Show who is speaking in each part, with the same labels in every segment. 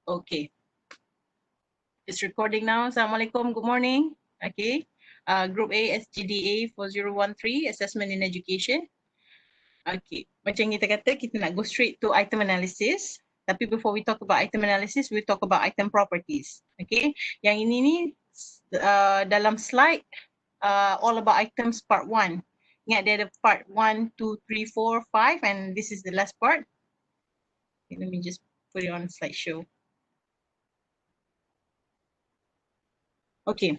Speaker 1: Okay, it's recording now. Assalamualaikum, good morning. Okay, Group A SGDA 4013, Assessment in Education. Okay, macam kita kata, kita nak go straight to item analysis. Tapi before we talk about item analysis, we talk about item properties. Okay, yang ini ni dalam slide all about items part 1. Ingat dia ada part 1, 2, 3, 4, 5 and this is the last part. Okay, let me just put it on slideshow. Okay.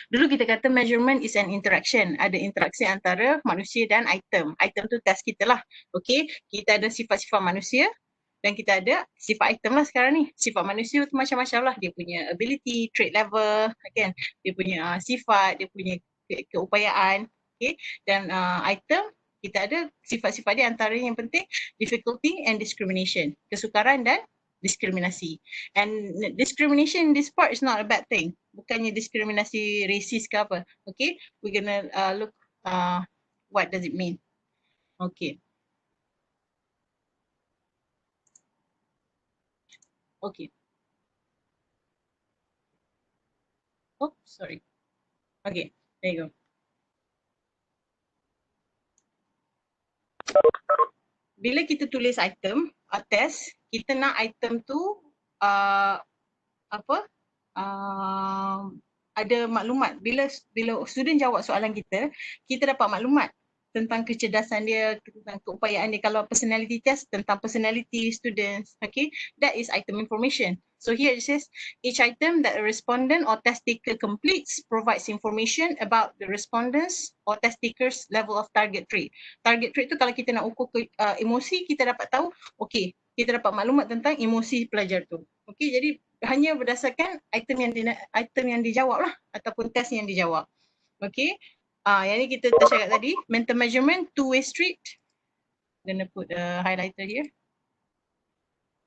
Speaker 1: Dulu kita kata measurement is an interaction. Ada interaksi antara manusia dan item. Item tu test kita lah. Okay. Kita ada sifat-sifat manusia dan kita ada sifat item lah sekarang ni. Sifat manusia tu macam-macam lah. Dia punya ability, trait level, kan? Dia punya sifat, dia punya keupayaan. Okay. Dan item, kita ada sifat-sifat dia antara yang penting difficulty and discrimination. Kesukaran dan diskriminasi. And discrimination in this part is not a bad thing. Bukannya diskriminasi rasis ke apa. Okay, we're gonna look what does it mean. Okay. Okay. Oh, sorry. Okay, there you go. Bila kita tulis item, test, kita nak item tu ada maklumat. Bila student jawab soalan kita dapat maklumat tentang kecerdasan dia, tentang keupayaan dia. Kalau personality test, tentang personality students, okay, that is item information. So here it says, each item that a respondent or test taker completes provides information about the respondents or test takers level of target trait. Target trait tu kalau kita nak ukur emosi, kita dapat tahu, okay, kita dapat maklumat tentang emosi pelajar tu. Okay, jadi hanya berdasarkan item yang dijawab lah ataupun test yang dijawab. Okay, yang ni kita tercakap tadi, mental measurement, two-way street. I'm gonna put a highlighter here.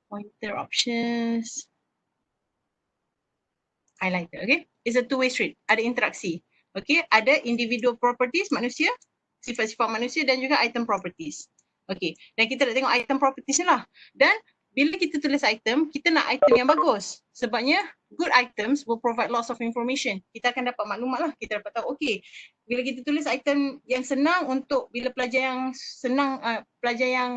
Speaker 1: Pointer options. Highlighter, okay. It's a two-way street, ada interaksi. Okay, ada individual properties manusia, sifat-sifat manusia dan juga item properties. Okay, dan kita nak tengok item properties ni lah. Dan bila kita tulis item, kita nak item yang bagus. Sebabnya good items will provide lots of information. Kita akan dapat maklumat lah. Kita dapat tahu, okay, bila kita tulis item yang senang untuk bila pelajar yang senang, pelajar yang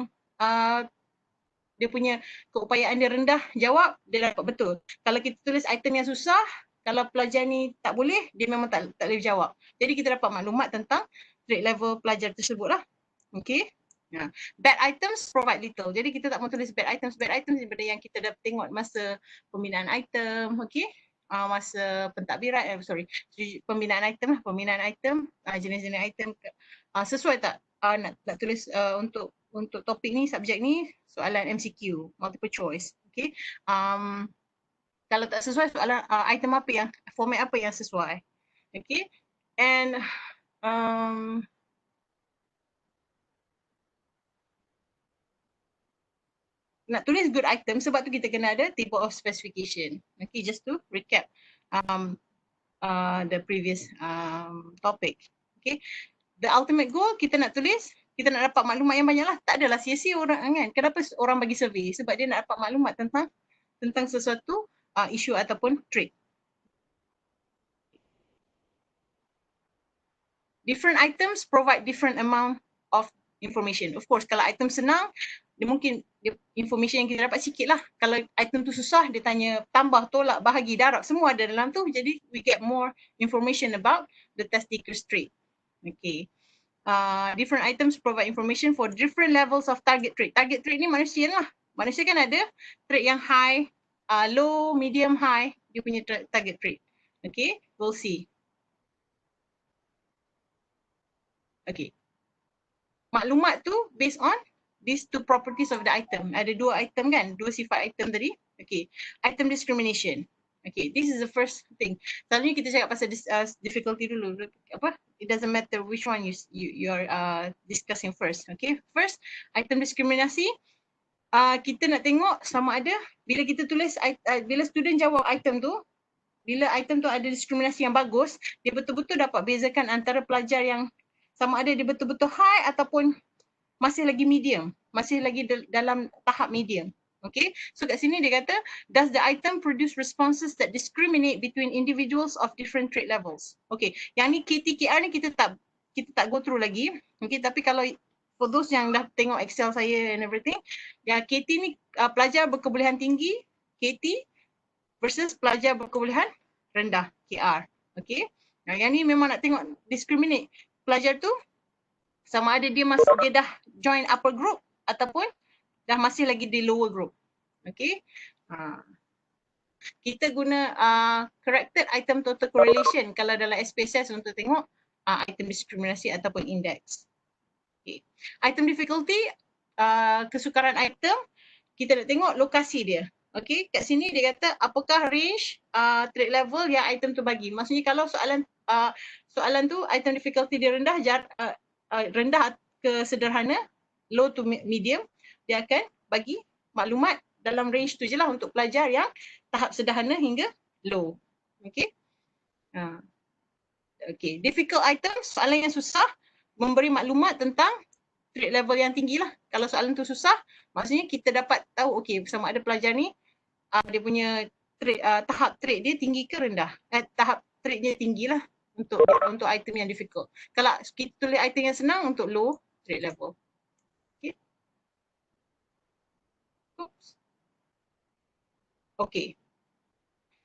Speaker 1: dia punya keupayaan dia rendah jawab, dia dapat betul. Kalau kita tulis item yang susah, kalau pelajar ni tak boleh, dia memang tak boleh jawab. Jadi kita dapat maklumat tentang trait level pelajar tersebut lah. Okay. Bad items provide little. Jadi kita tak mahu tulis bad items. Bad items daripada yang kita dah tengok masa pembinaan item, okay? Masa pentadbiran, pembinaan item lah, pembinaan item, jenis-jenis item. Sesuai tak nak tulis untuk topik ni, subjek ni, soalan MCQ, multiple choice, okay? Kalau tak sesuai soalan item apa yang, format apa yang sesuai, okay? And nak tulis good item, sebab tu kita kena ada table of specification. Okay, just to recap the previous topic. Okay, the ultimate goal kita nak tulis, kita nak dapat maklumat yang banyak lah. Tak adalah sia-sia orang kan. Kenapa orang bagi survey? Sebab dia nak dapat maklumat tentang sesuatu isu ataupun trait. Different items provide different amount of information. Of course, kalau item senang, dia mungkin information yang kita dapat sikit lah. Kalau item tu susah, dia tanya tambah, tolak, bahagi, darab, semua ada dalam tu. Jadi we get more information about the test taker's trait. Okay. Different items provide information for different levels of target trait. Target trait ni manusia lah. Manusia kan ada trait yang high, low, medium, high. Dia punya target trait. Okay, we'll see. Okay. Maklumat tu based on these two properties of the item. Ada dua item kan? Dua sifat item tadi. Okay. Item discrimination. Okay. This is the first thing. Selalunya kita cakap pasal difficulty dulu. Apa? It doesn't matter which one you are discussing first. Okay. First, item diskriminasi. Kita nak tengok sama ada bila kita tulis, bila student jawab item tu, bila item tu ada diskriminasi yang bagus, dia betul-betul dapat bezakan antara pelajar yang sama ada dia betul-betul high ataupun masih lagi medium, masih lagi dalam tahap medium. Okay, so kat sini dia kata, does the item produce responses that discriminate between individuals of different trait levels? Okay, yang ni KTKR ni kita tak go through lagi. Okay, tapi kalau for those yang dah tengok Excel saya and everything, ya KT ni pelajar berkebolehan tinggi, KT versus pelajar berkebolehan rendah, KR. Okay, nah, yang ni memang nak tengok discriminate pelajar tu sama ada dia dah join upper group ataupun dah masih lagi di lower group. Okay. Kita guna corrected item total correlation kalau dalam SPSS untuk tengok item diskriminasi ataupun index. Okay. Item difficulty, kesukaran item, kita nak tengok lokasi dia. Okay, kat sini dia kata apakah range trait level yang item tu bagi. Maksudnya kalau soalan tu item difficulty dia rendah, rendah ke sederhana, low to medium, dia akan bagi maklumat dalam range tu je lah untuk pelajar yang tahap sederhana hingga low. Okay. Okay. Difficult item, soalan yang susah, memberi maklumat tentang trait level yang tinggi lah. Kalau soalan tu susah, maksudnya kita dapat tahu okay, sama ada pelajar ni dia punya tahap trait dia tinggi ke rendah. Tahap trait dia tinggi lah untuk item yang difficult. Kalau kita tulis item yang senang untuk low trait level. Okay. Oops. Okay.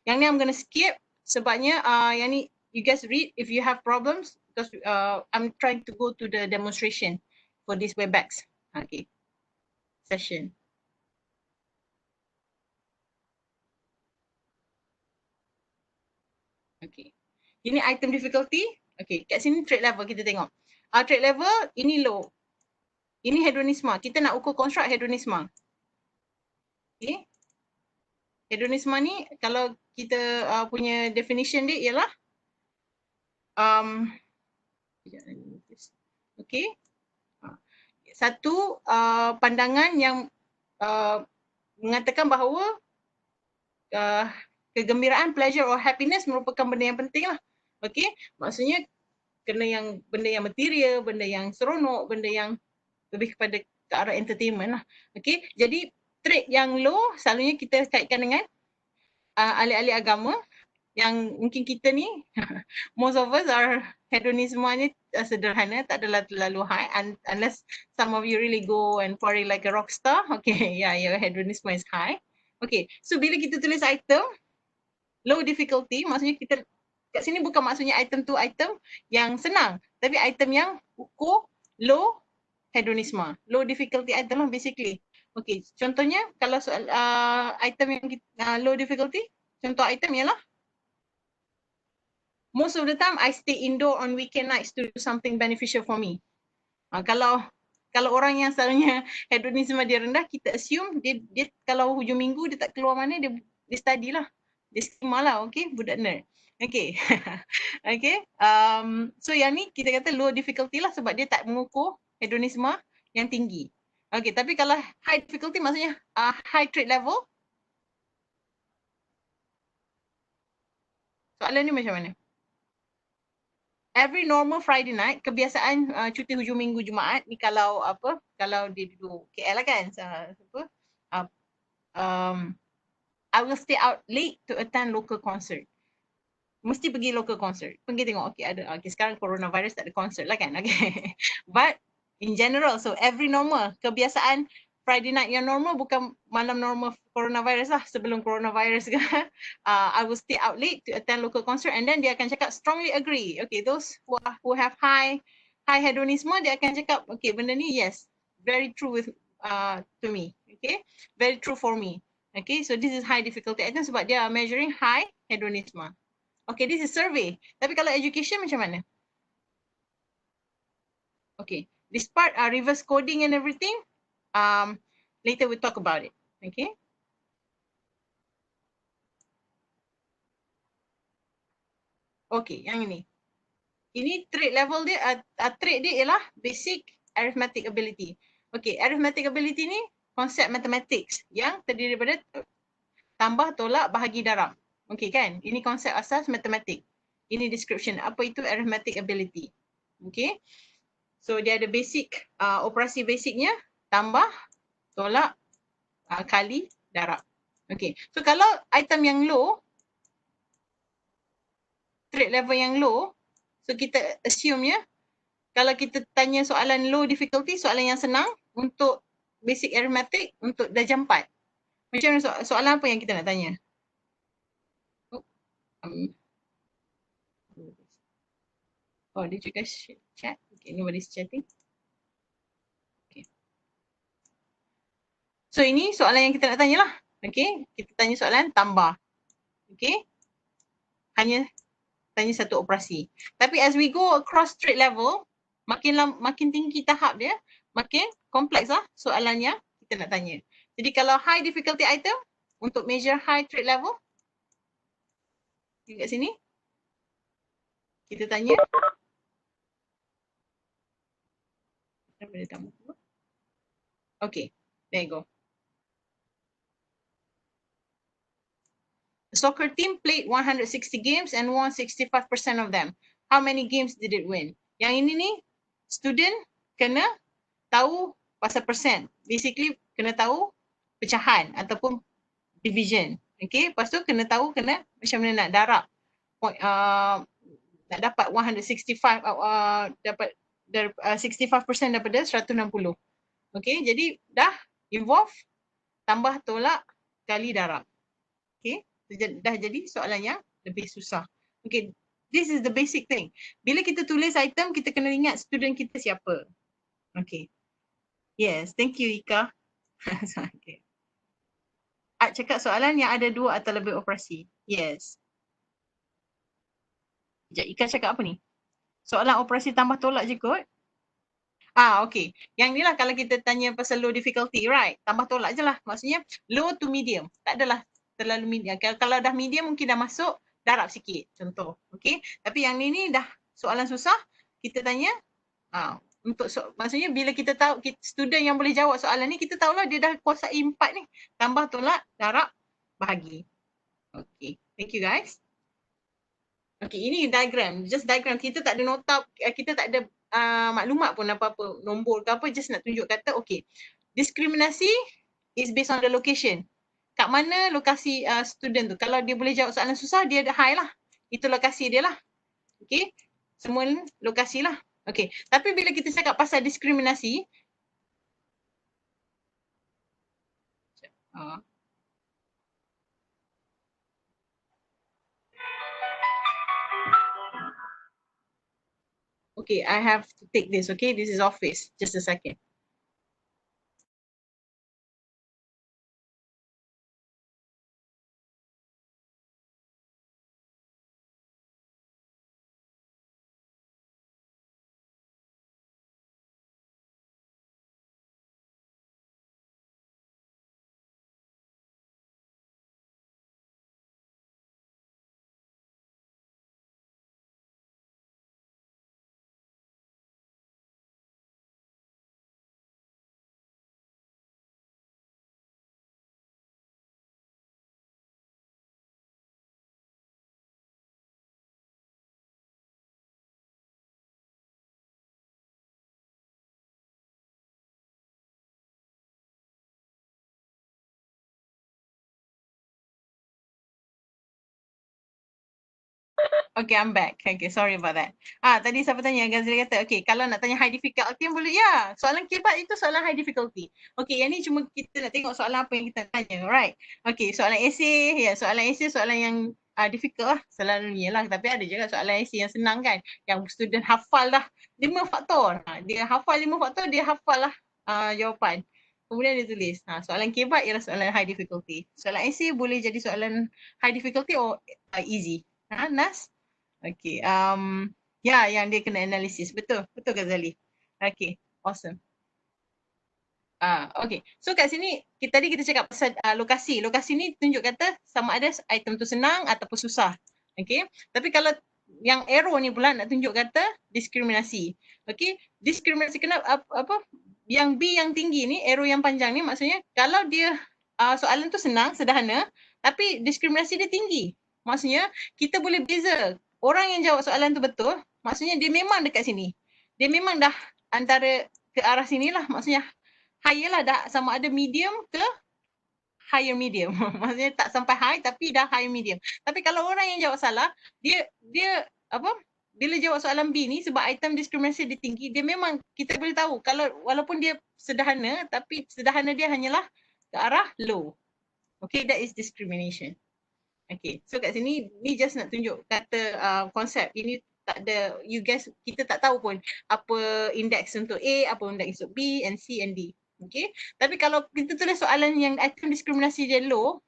Speaker 1: Yang ni I'm gonna skip sebabnya yang ni you guys read if you have problems because I'm trying to go to the demonstration for this Webex. Okay. Session. Okay. Ini item difficulty. Okay. Kat sini trait level kita tengok. Trait level ini low. Ini hedonisma. Kita nak ukur construct hedonisma. Okay. Hedonisma ni kalau kita punya definition dia ialah okay. Satu pandangan yang mengatakan bahawa kegembiraan, pleasure or happiness merupakan benda yang penting lah. Okay. Maksudnya kena benda yang material, benda yang seronok, benda yang lebih kepada ke arah entertainment lah. Okay. Jadi trait yang low selalunya kita kaitkan dengan ahli-ahli agama yang mungkin kita ni most of us are hedonisma ni sederhana, tak adalah terlalu high unless some of you really go and party like a rock star. Okay, yeah, your hedonisma is high. Okay, so bila kita tulis item low difficulty, maksudnya kita kat sini bukan maksudnya item tu item yang senang, tapi item yang ukur low hedonisma, low difficulty item lah basically. Okay, contohnya kalau soal item yang low difficulty, contoh item ialah most of the time I stay indoor on weekend nights to do something beneficial for me. Kalau orang yang selalunya hedonisme dia rendah, kita assume dia kalau hujung minggu dia tak keluar mana, dia study lah. Dia skema lah, okay, budak nerd. Okay. Okay. So yang ni kita kata low difficulty lah sebab dia tak mengukur hedonisme yang tinggi. Okay, tapi kalau high difficulty maksudnya high trait level. Soalan ni macam mana? Every normal Friday night, kebiasaan cuti hujung minggu Jumaat ni kalau dia duduk KL lah kan, I will stay out late to attend local concert. Mesti pergi local concert. Pergi tengok, okay sekarang coronavirus tak ada concert lah kan, okay. But in general, so every normal, kebiasaan Friday night yang normal bukan malam normal coronavirus lah, sebelum coronavirus kan. I will stay out late to attend local concert and then dia akan cakap strongly agree. Okay, those who have high hedonism, dia akan cakap, okay, benda ni yes, very true to me. Okay, very true for me. Okay, so this is high difficulty item sebab dia measuring high hedonism. Okay, this is survey. Tapi kalau education macam mana? Okay, this part reverse coding and everything. Later we'll talk about it. Okay. Okay, yang ini. Ini trait level dia, trait dia ialah basic arithmetic ability. Okay, arithmetic ability ni konsep mathematics yang terdiri daripada tambah, tolak, bahagi, darab. Okay kan? Ini konsep asas matematik. Ini description. Apa itu arithmetic ability? Okay. So dia ada basic, operasi basicnya, tambah, tolak, kali darab. Okay, so kalau item yang low, trade level yang low, so kita assume ya, kalau kita tanya soalan low difficulty, soalan yang senang untuk basic arithmetic untuk darjah 4. Macam mana soalan apa yang kita nak tanya? Oh, did you guys chat? Okay, nobody's chatting. Okay. So ini soalan yang kita nak tanya lah. Okay, kita tanya soalan tambah. Okay, hanya tanya satu operasi. Tapi as we go across trade level, makin tinggi tahap dia, makin kompleks lah soalannya kita nak tanya. Jadi kalau high difficulty item, untuk measure high trade level, kat sini, kita tanya. Okay, there you go. The soccer team played 160 games and won 65% of them. How many games did it win? Yang ini ni, student kena tahu pasal persen. Basically, kena tahu pecahan ataupun division. Okay, lepas tu kena tahu macam mana nak darab. Nak dapat 165, dapat 65% daripada 160. Okay, jadi dah involve, tambah tolak, kali darab. Okay, dah jadi soalan yang lebih susah. Okay, this is the basic thing. Bila kita tulis item, kita kena ingat student kita siapa. Okay. Yes, thank you Ika. Okay. Cakap soalan yang ada 2 atau lebih operasi. Yes. Sekejap, Ika cakap apa ni? Soalan operasi tambah tolak je kot. Okay. Yang ni lah kalau kita tanya pasal low difficulty, right? Tambah tolak je lah. Maksudnya low to medium. Tak adalah terlalu medium. Kalau dah medium mungkin dah masuk, darab sikit contoh. Okay. Tapi yang ni dah soalan susah, kita tanya, maksudnya bila kita tahu, student yang boleh jawab soalan ni, kita tahulah dia dah kuasai 4 ni. Tambah tolak, darab, bahagi. Okay. Thank you guys. Okay, ini diagram. Just diagram. Kita tak ada nota, kita tak ada maklumat pun apa-apa, nombor ke apa, just nak tunjuk kata, okay, diskriminasi is based on the location. Kat mana lokasi student tu. Kalau dia boleh jawab soalan susah, dia ada high lah. Itu lokasi dia lah. Okay, semua lokasi lah. Okay, tapi bila kita cakap pasal diskriminasi, okay, I have to take this, okay? This is Office. Just a second. Okay, I'm back. Okay, sorry about that. Tadi siapa tanya? Ghazali kata, okay, kalau nak tanya high difficulty boleh, ya. Soalan kebat itu soalan high difficulty. Okay, yang ni cuma kita nak tengok soalan apa yang kita tanya, right? Okay, soalan essay, ya, soalan essay, soalan yang difficult lah. Selalunya lah, tapi ada juga soalan essay yang senang kan. Yang student hafal dah 5 faktor. Dia hafal 5 faktor, dia hafal lah jawapan. Kemudian dia tulis. Soalan kebat ialah soalan high difficulty. Soalan essay boleh jadi soalan high difficulty or easy. Nas? Okay, ya, yang dia kena analisis. Betul Ghazali. Okay, awesome. Okay, so kat sini, tadi kita cakap pasal lokasi. Lokasi ni tunjuk kata sama ada item tu senang ataupun susah. Okay, tapi kalau yang arrow ni pula nak tunjuk kata diskriminasi. Okay, diskriminasi kenapa, yang B yang tinggi ni, arrow yang panjang ni maksudnya kalau dia soalan tu senang, sederhana, tapi diskriminasi dia tinggi. Maksudnya kita boleh beza orang yang jawab soalan tu betul, maksudnya dia memang dekat sini. Dia memang dah antara ke arah sini lah, maksudnya higher lah, dah sama ada medium ke higher medium. Maksudnya tak sampai high tapi dah higher medium. Tapi kalau orang yang jawab salah, dia apa? Bila jawab soalan B ni sebab item diskriminasi dia tinggi, dia memang kita boleh tahu kalau walaupun dia sederhana tapi sederhana dia hanyalah ke arah low. Okay, that is discrimination. Okay, so kat sini ni just nak tunjuk kata konsep ini tak ada, you guys, kita tak tahu pun apa indeks untuk A, apa indeks untuk B and C and D. Okay, tapi kalau kita tulis soalan yang item diskriminasi dia low,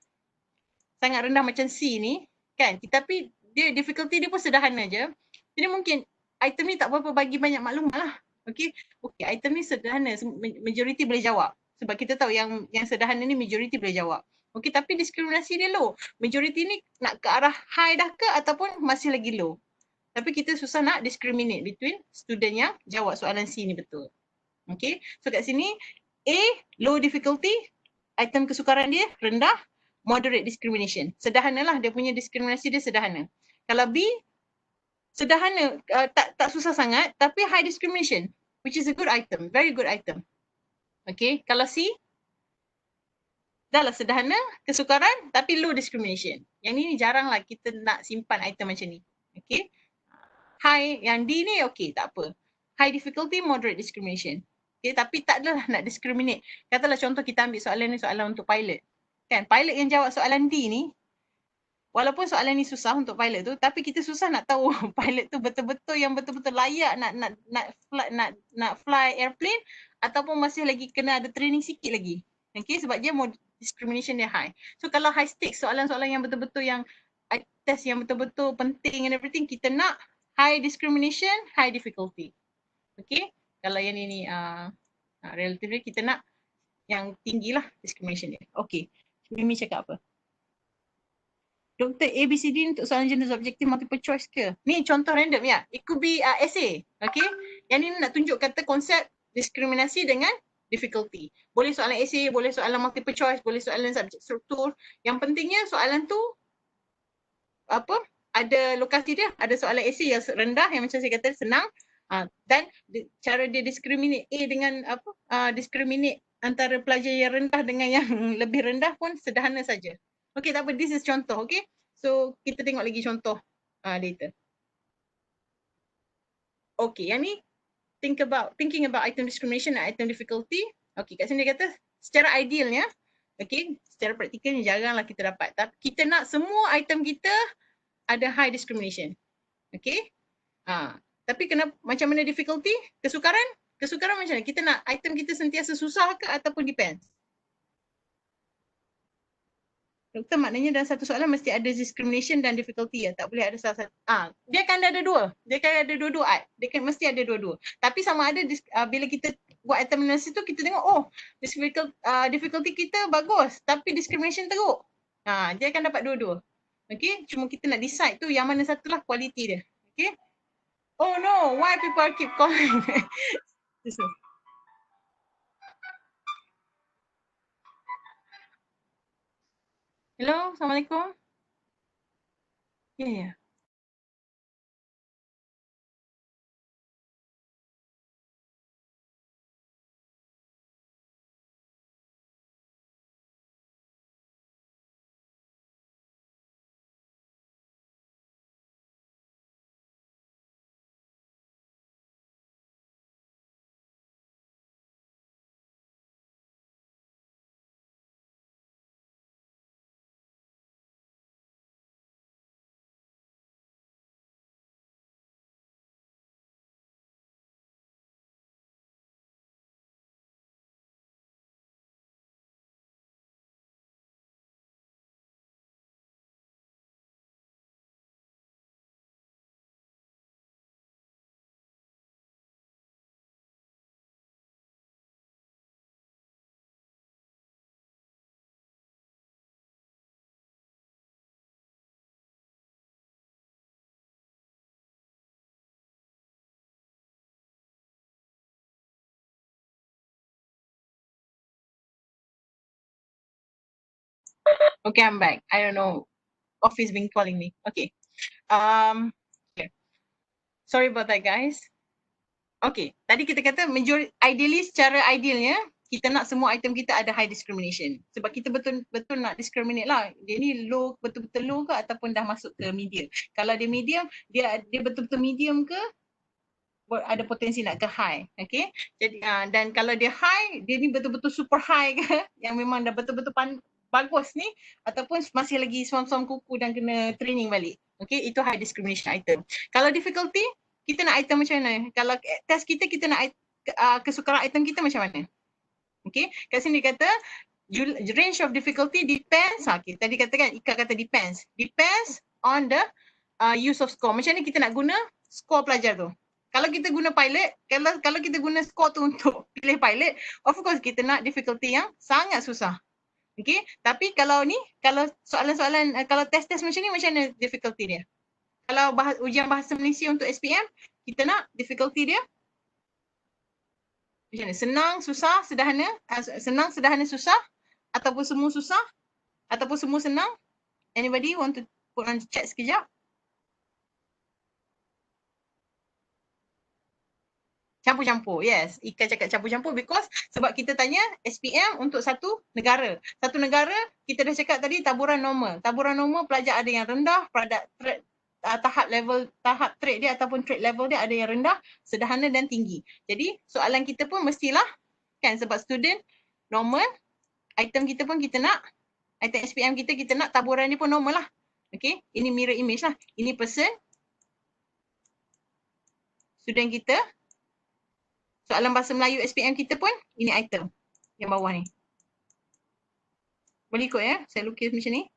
Speaker 1: sangat rendah macam C ni, kan, tapi dia difficulty dia pun sederhana je. Jadi mungkin item ni tak berapa bagi banyak maklumat lah. Okay, item ni sederhana, majority boleh jawab. Sebab kita tahu yang sederhana ni majority boleh jawab. Okay, tapi diskriminasi dia low. Majority ni nak ke arah high dah ke ataupun masih lagi low. Tapi kita susah nak discriminate between student yang jawab soalan C ni betul. Okay, so kat sini A, low difficulty, item kesukaran dia rendah, moderate discrimination. Sederhana lah, dia punya diskriminasi dia sederhana. Kalau B, sederhana, tak susah sangat, tapi high discrimination, which is a good item, very good item. Okay, kalau C, dah lah sederhana, kesukaran, tapi low discrimination. Yang ni jarang lah kita nak simpan item macam ni. Okay, high, yang D ni okay, tak apa. High difficulty, moderate discrimination. Okay, tapi tak adalah nak discriminate. Katalah contoh kita ambil soalan ni soalan untuk pilot. Kan, pilot yang jawab soalan D ni, walaupun soalan ni susah untuk pilot tu, tapi kita susah nak tahu pilot tu betul-betul yang betul-betul layak nak fly airplane ataupun masih lagi kena ada training sikit lagi. Okay, sebab dia discrimination dia high. So kalau high stakes, soalan-soalan yang betul-betul yang test yang betul-betul penting and everything, kita nak high discrimination, high difficulty. Okay, kalau yang ini relatively kita nak yang tinggi lah discrimination dia. Okay, Mimi cakap apa? Doktor ABCD untuk soalan jenis objektif multiple choice ke? Ni contoh random ya. It could be essay. Okay, yang ni nak tunjuk kata konsep diskriminasi dengan difficulty. Boleh soalan essay, boleh soalan multiple choice, boleh soalan subjek struktur. Yang pentingnya soalan tu apa? Ada lokasi dia, ada soalan essay yang rendah yang macam saya kata senang, dan cara dia discriminate A dengan apa? Discriminate antara pelajar yang rendah dengan yang lebih rendah pun sederhana saja. Okay, tak apa, this is contoh, okay? So kita tengok lagi contoh data. Okay, yang ni thinking about item discrimination and item difficulty. Okay, kat sini dia kata secara idealnya, okay, secara praktikalnya jaranglah kita dapat. Tapi kita nak semua item kita ada high discrimination. Okay. Tapi kenapa, macam mana difficulty? Kesukaran? Kesukaran macam mana? Kita nak item kita sentiasa susah ke ataupun depends? Doktor, maknanya dalam satu soalan mesti ada discrimination dan difficulty ya. Tak boleh ada salah satu. Dia akan ada dua. Dia akan ada dua-dua. Dia akan mesti ada dua-dua. Tapi sama ada bila kita buat item analysis tu kita tengok, oh, difficulty kita bagus tapi discrimination teruk. Dia akan dapat dua-dua. Okay, cuma kita nak decide tu yang mana satulah quality dia. Okay. Oh no, why people keep calling? Hello, Assalamualaikum. Ya. Okay, I'm back. I don't know. Office been calling me. Okay. Okay. Sorry about that, guys. Okay. Tadi kita kata ideally secara idealnya kita nak semua item kita ada high discrimination. Sebab kita betul-betul nak discriminate lah. Dia ni low, betul-betul low ke ataupun dah masuk ke medium. Kalau dia medium, dia betul-betul medium ke ada potensi nak ke high. Okay. Jadi dan kalau dia high, dia ni betul-betul super high ke yang memang dah betul-betul bagus ni ataupun masih lagi suam-suam kuku dan kena training balik. Okay, itu high discrimination item. Kalau difficulty, kita nak item macam mana? Kalau test kita nak kesukaran item kita macam mana? Okay, kat sini kata range of difficulty depends. Okay, tadi katakan Ika kata depends. Depends on the use of score. Macam mana kita nak guna score pelajar tu? Kalau kita guna pilot, kalau kita guna score tu untuk pilih pilot, of course kita nak difficulty yang sangat susah. Okay, tapi kalau ni, kalau soalan-soalan, kalau test-test macam ni, macam mana difficulty dia? Kalau ujian bahasa Malaysia untuk SPM, kita nak difficulty dia macam mana? Senang, susah, sederhana, senang, sederhana, susah, ataupun semua susah, ataupun semua senang? Anybody want to put on chat sekejap? Campur-campur, yes. Ika cakap campur-campur because sebab kita tanya SPM untuk satu negara. Satu negara, kita dah cakap tadi taburan normal. Taburan normal pelajar ada yang rendah, tahap trait dia ataupun trait level dia ada yang rendah, sederhana dan tinggi. Jadi soalan kita pun mestilah kan sebab student normal, item kita pun kita nak, item SPM kita nak taburan dia pun normal lah. Okay, ini mirror image lah. Ini person, student kita. Soalan bahasa Melayu SPM kita pun, ini item yang bawah ni. Boleh ikut ya, saya lukis macam ni.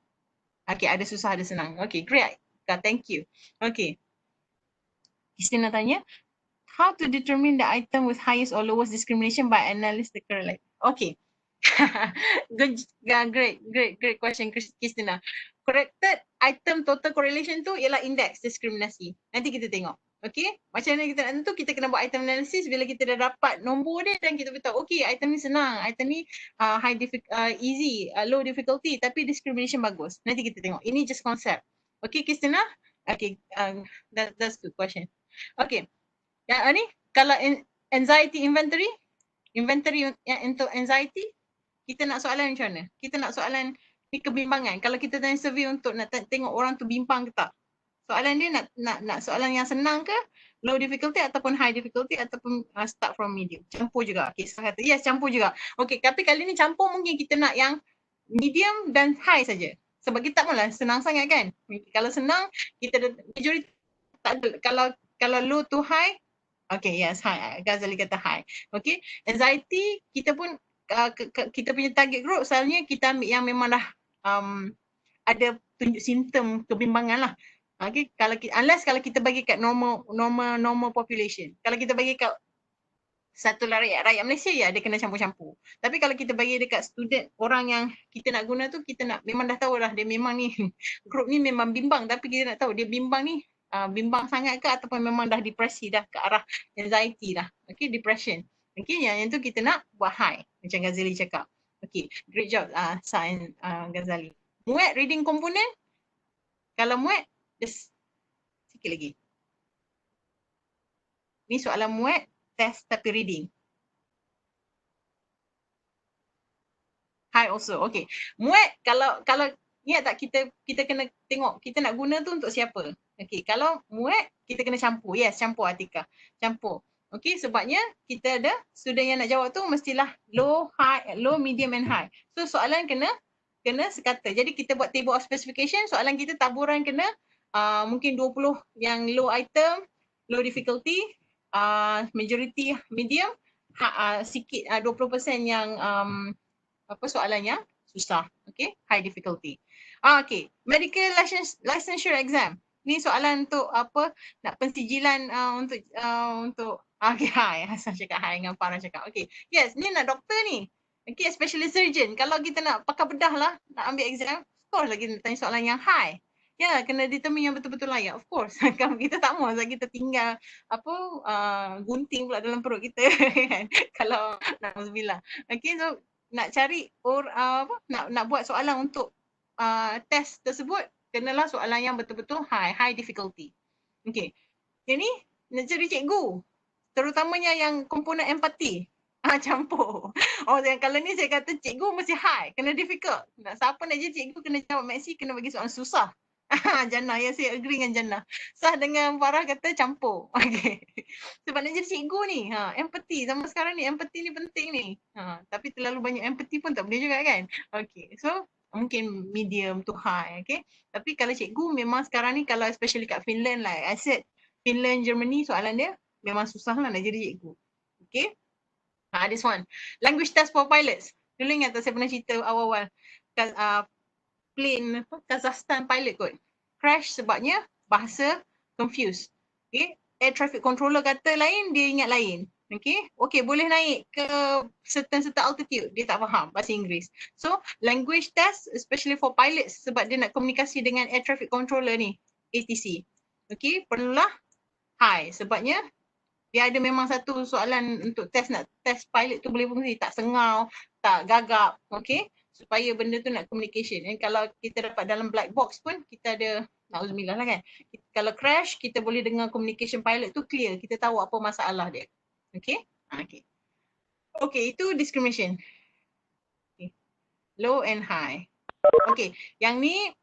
Speaker 1: Okay, ada susah, ada senang. Okay, great. Thank you. Okay. Christina tanya, how to determine the item with highest or lowest discrimination by analyze the correlate? Okay. Good, great question, Christina. Corrected item total correlation tu ialah index diskriminasi. Nanti kita tengok. Okay, macam mana kita nak tentu, kita kena buat item analysis. Bila kita dah dapat nombor dia dan kita beritahu, okay, item ni senang, item ni easy, low difficulty, tapi discrimination bagus. Nanti kita tengok. Ini just konsep. Okay, Christina? Okay, that's good question. Okay, yang ni kalau anxiety inventory yang untuk anxiety, kita nak soalan macam mana? Kita nak soalan ni kebimbangan. Kalau kita tanya survey untuk nak tengok orang tu bimbang ke tak? Soalan dia nak soalan yang senang ke, low difficulty ataupun high difficulty ataupun start from medium. Campur juga. Okay, saya kata yes, campur juga. Okay, tapi kali ni campur mungkin kita nak yang medium dan high saja. Sebab kita tak maulah senang sangat kan. Kalau senang, kita ada majority tak ada. Kalau low to high, okay, yes, high. Ghazali kata high. Okay, anxiety kita pun kita punya target group soalnya kita ambil yang memang dah ada tunjuk simptom kebimbangan lah. Okay, kalau kita bagi kat normal population. Kalau kita bagi kat satu rakyat Malaysia, ya dia kena campur-campur. Tapi kalau kita bagi dekat student, orang yang kita nak guna tu, kita nak memang dah tahu dah dia memang ni group ni memang bimbang, tapi kita nak tahu dia bimbang ni bimbang sangat ke ataupun memang dah depresi, dah ke arah anxiety dah. Okay, depression. Okay, yang tu kita nak buat high macam Ghazali cakap. Okay, great job Sa'in Ghazali. Muat reading component. Kalau muat, just sikit lagi. Ni soalan muat, test tapi reading. High also. Okay. Muat kalau ingat tak kita kena tengok kita nak guna tu untuk siapa. Okay. Kalau muat kita kena campur. Yes, campur Atika. Campur. Okay, sebabnya kita ada student yang nak jawab tu mestilah low, medium and high. So soalan kena sekata. Jadi kita buat table of specification, soalan kita taburan kena mungkin 20 yang low item, low difficulty, majority medium, sikit 20% yang soalannya susah. Okay, high difficulty. Okay, medical licensure exam. Ni soalan untuk nak pensijilan untuk okay, high. Hasan cakap high dengan Farah cakap. Okay, yes, ni nak doktor ni. Okay, specialist surgeon. Kalau kita nak pakai bedah lah, nak ambil exam, of course lagi nak tanya soalan yang high. Ya, kena determine yang betul-betul layak. Of course. Kalau kita tak mahu sebab kita tinggal gunting pula dalam perut kita kan. Kalau na'udzubillah. Okay, so nak cari nak buat soalan untuk test tersebut, kenalah soalan yang betul-betul high difficulty. Okay. Jadi nak cari cikgu. Terutamanya yang komponen empati. Campur. Oh, yang kalau ni saya kata cikgu mesti high, kena difficult. Nak siapa nak jadi cikgu kena jawab maksi, kena bagi soalan susah. Jannah, ya saya agree dengan Jannah. Sah dengan Farah kata campur. Okay. Sebab nak jadi cikgu ni, empathy. Zaman sekarang ni empathy ni penting ni. Tapi terlalu banyak empathy pun tak boleh juga kan. Okay, so mungkin medium to high. Okay. Tapi kalau cikgu memang sekarang ni, kalau especially kat Finland, like I said, Finland, Germany, soalan dia memang susah lah nak jadi cikgu. Okay. This one. Language test for pilots. Dulu ingat tak saya pernah cerita awal-awal. Plane Kazakhstan pilot kot. Crash sebabnya bahasa confused. Okay. Air traffic controller kata lain, dia ingat lain. Okay. Okay, boleh naik ke certain altitude. Dia tak faham bahasa Inggeris. So, language test especially for pilots sebab dia nak komunikasi dengan air traffic controller ni. ATC. Okay, perlulah high. Sebabnya dia ada memang satu soalan untuk test, nak test pilot tu boleh fungsi, tak sengau, tak gagap, okay? Supaya benda tu nak communication. Dan kalau kita dapat dalam black box pun, kita ada, na'udzubillah lah kan. Kalau crash, kita boleh dengar communication pilot tu clear. Kita tahu apa masalah dia. Okay? Okay. Okay, itu discrimination. Okay. Low and high. Okay, yang ni,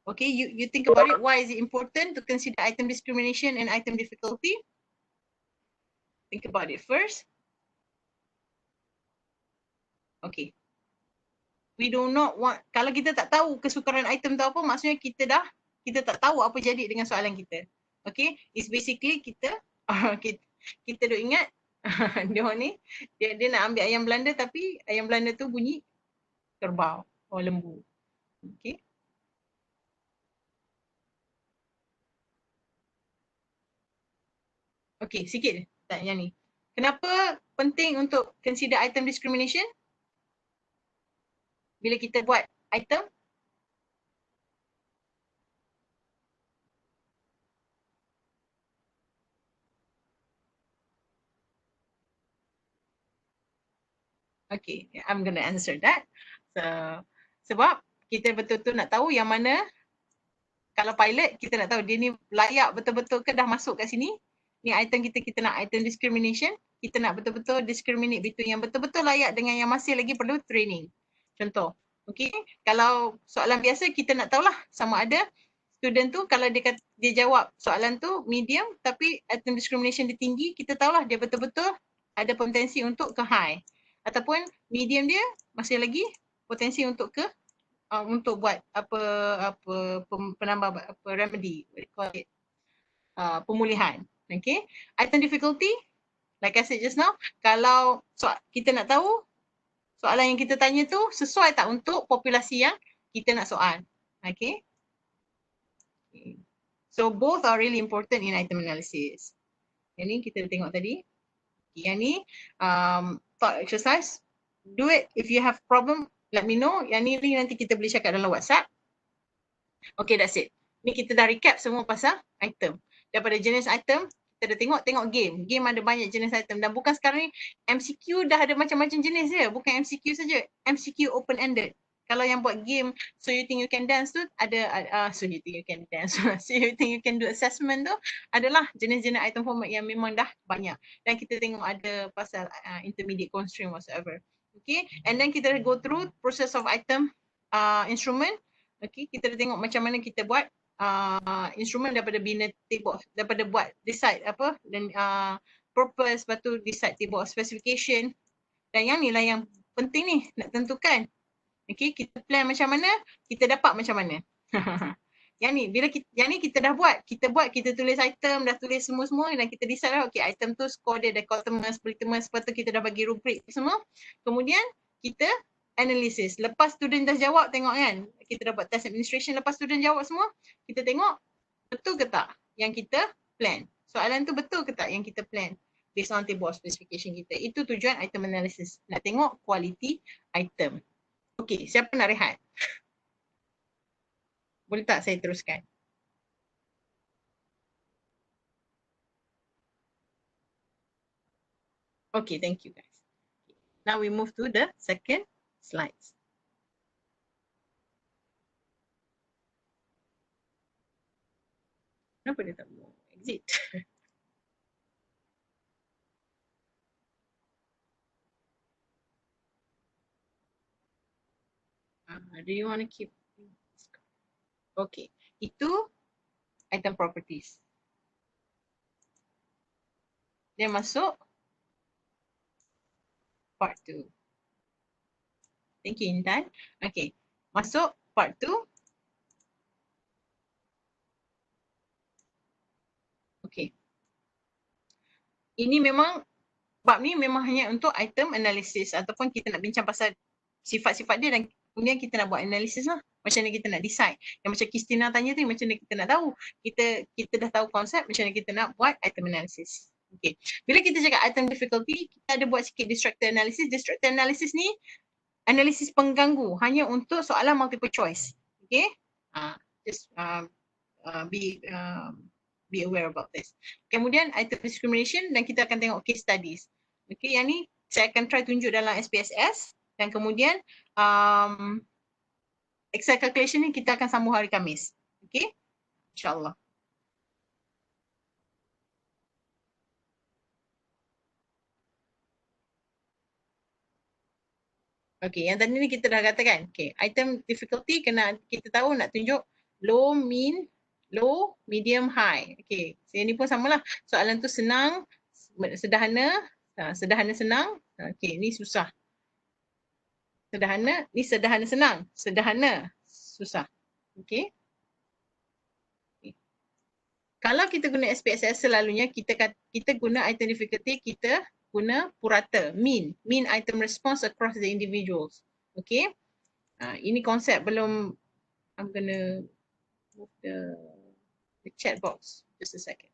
Speaker 1: okay, you think about it. Why is it important to consider item discrimination and item difficulty? Think about it first. Okay. We do not want, kalau kita tak tahu kesukaran item tu apa, maksudnya kita tak tahu apa jadi dengan soalan kita. Okay. It's basically kita duk ingat dia ni, dia nak ambil ayam Belanda tapi ayam Belanda tu bunyi kerbau. Oh, lembu. Okay. Okay, sikit tak yang ni. Kenapa penting untuk consider item discrimination? Bila kita buat item, okay, I'm gonna answer that. So, sebab kita betul-betul nak tahu yang mana, kalau pilot kita nak tahu dia ni layak betul-betul ke dah masuk kat sini. Ni item kita nak item discrimination. Kita nak betul-betul discriminate between yang betul-betul layak dengan yang masih lagi perlu training. Contoh. Okay. Kalau soalan biasa kita nak tahulah sama ada student tu kalau dia jawab soalan tu medium tapi item discrimination dia tinggi, kita tahulah dia betul-betul ada potensi untuk ke high. Ataupun medium dia masih lagi potensi untuk ke untuk buat penambah remedy, pemulihan. Okay. Item difficulty, like I said just now, kalau kita nak tahu soalan yang kita tanya tu sesuai tak untuk populasi yang kita nak soal. Okay. So both are really important in item analysis. Yang ni kita tengok tadi. Yang ni thought exercise. Do it if you have problem. Let me know. Yang ni nanti kita boleh cakap dalam WhatsApp. Okay, that's it. Ni kita dah recap semua pasal item. Daripada jenis item, kita dah tengok game. Game ada banyak jenis item. Dan bukan sekarang ni, MCQ dah ada macam-macam jenis je. Bukan MCQ saja. MCQ open-ended. Kalau yang buat game, so you think you can dance tu, ada, so you think you can dance. So you think you can do assessment tu, adalah jenis-jenis item format yang memang dah banyak. Dan kita tengok ada pasal intermediate constraint whatsoever. Okay, and then kita go through process of item instrument. Okay, kita dah tengok macam mana kita buat instrumen daripada bina table, daripada buat decide apa dan purpose, lepas tu decide table of specification. Dan yang ni lah yang penting ni, nak tentukan. Okay, kita plan macam mana, kita dapat macam mana. Yang ni, bila kita dah buat, kita tulis item, dah tulis semua-semua dan kita decide lah, okay, item tu score dia dichotomous, polytomous, lepas tu kita dah bagi rubrik semua. Kemudian, kita analysis. Lepas student dah jawab, tengok kan, kita dah buat test administration, lepas student jawab semua, kita tengok betul ke tak yang kita plan. Soalan tu betul ke tak yang kita plan based on table of specification kita. Itu tujuan item analysis. Nak tengok quality item. Okay, siapa nak rehat? Boleh tak saya teruskan? Okay, thank you guys. Now we move to the second slides. Kenapa dia tak mau exit? Do you want to keep? Okay, itu item properties. Dia masuk part 2. Thank you, Intan. Okay, masuk part 2. Okay. Ini memang, bab ni memang hanya untuk item analysis ataupun kita nak bincang pasal sifat-sifat dia dan kemudian kita nak buat analisis lah. Macam mana kita nak decide. Yang macam Kristina tanya tu, macam mana kita nak tahu. Kita dah tahu konsep, macam mana kita nak buat item analysis. Okay. Bila kita cakap item difficulty, kita ada buat sikit distracted analysis. Distracted analysis ni analisis pengganggu hanya untuk soalan multiple choice. Okay. Just be aware about this. Kemudian item discrimination dan kita akan tengok case studies. Okay, yang ni saya akan try tunjuk dalam SPSS dan kemudian Excel calculation ni kita akan sambung hari Khamis. Okay, insyaAllah. Okay, yang tadi ni kita dah katakan. Okay, item difficulty kena kita tahu nak tunjuk low, medium, high. Okay, so ni pun samalah. Soalan tu senang, sederhana, senang. Okay, ni susah. Sederhana, ni sederhana senang. Sederhana, susah. Okay. Kalau kita guna SPSS selalunya kita guna item difficulty, kita guna purata, mean item response across the individuals. Okay. Ini konsep belum, I'm gonna move the chat box. Just a second.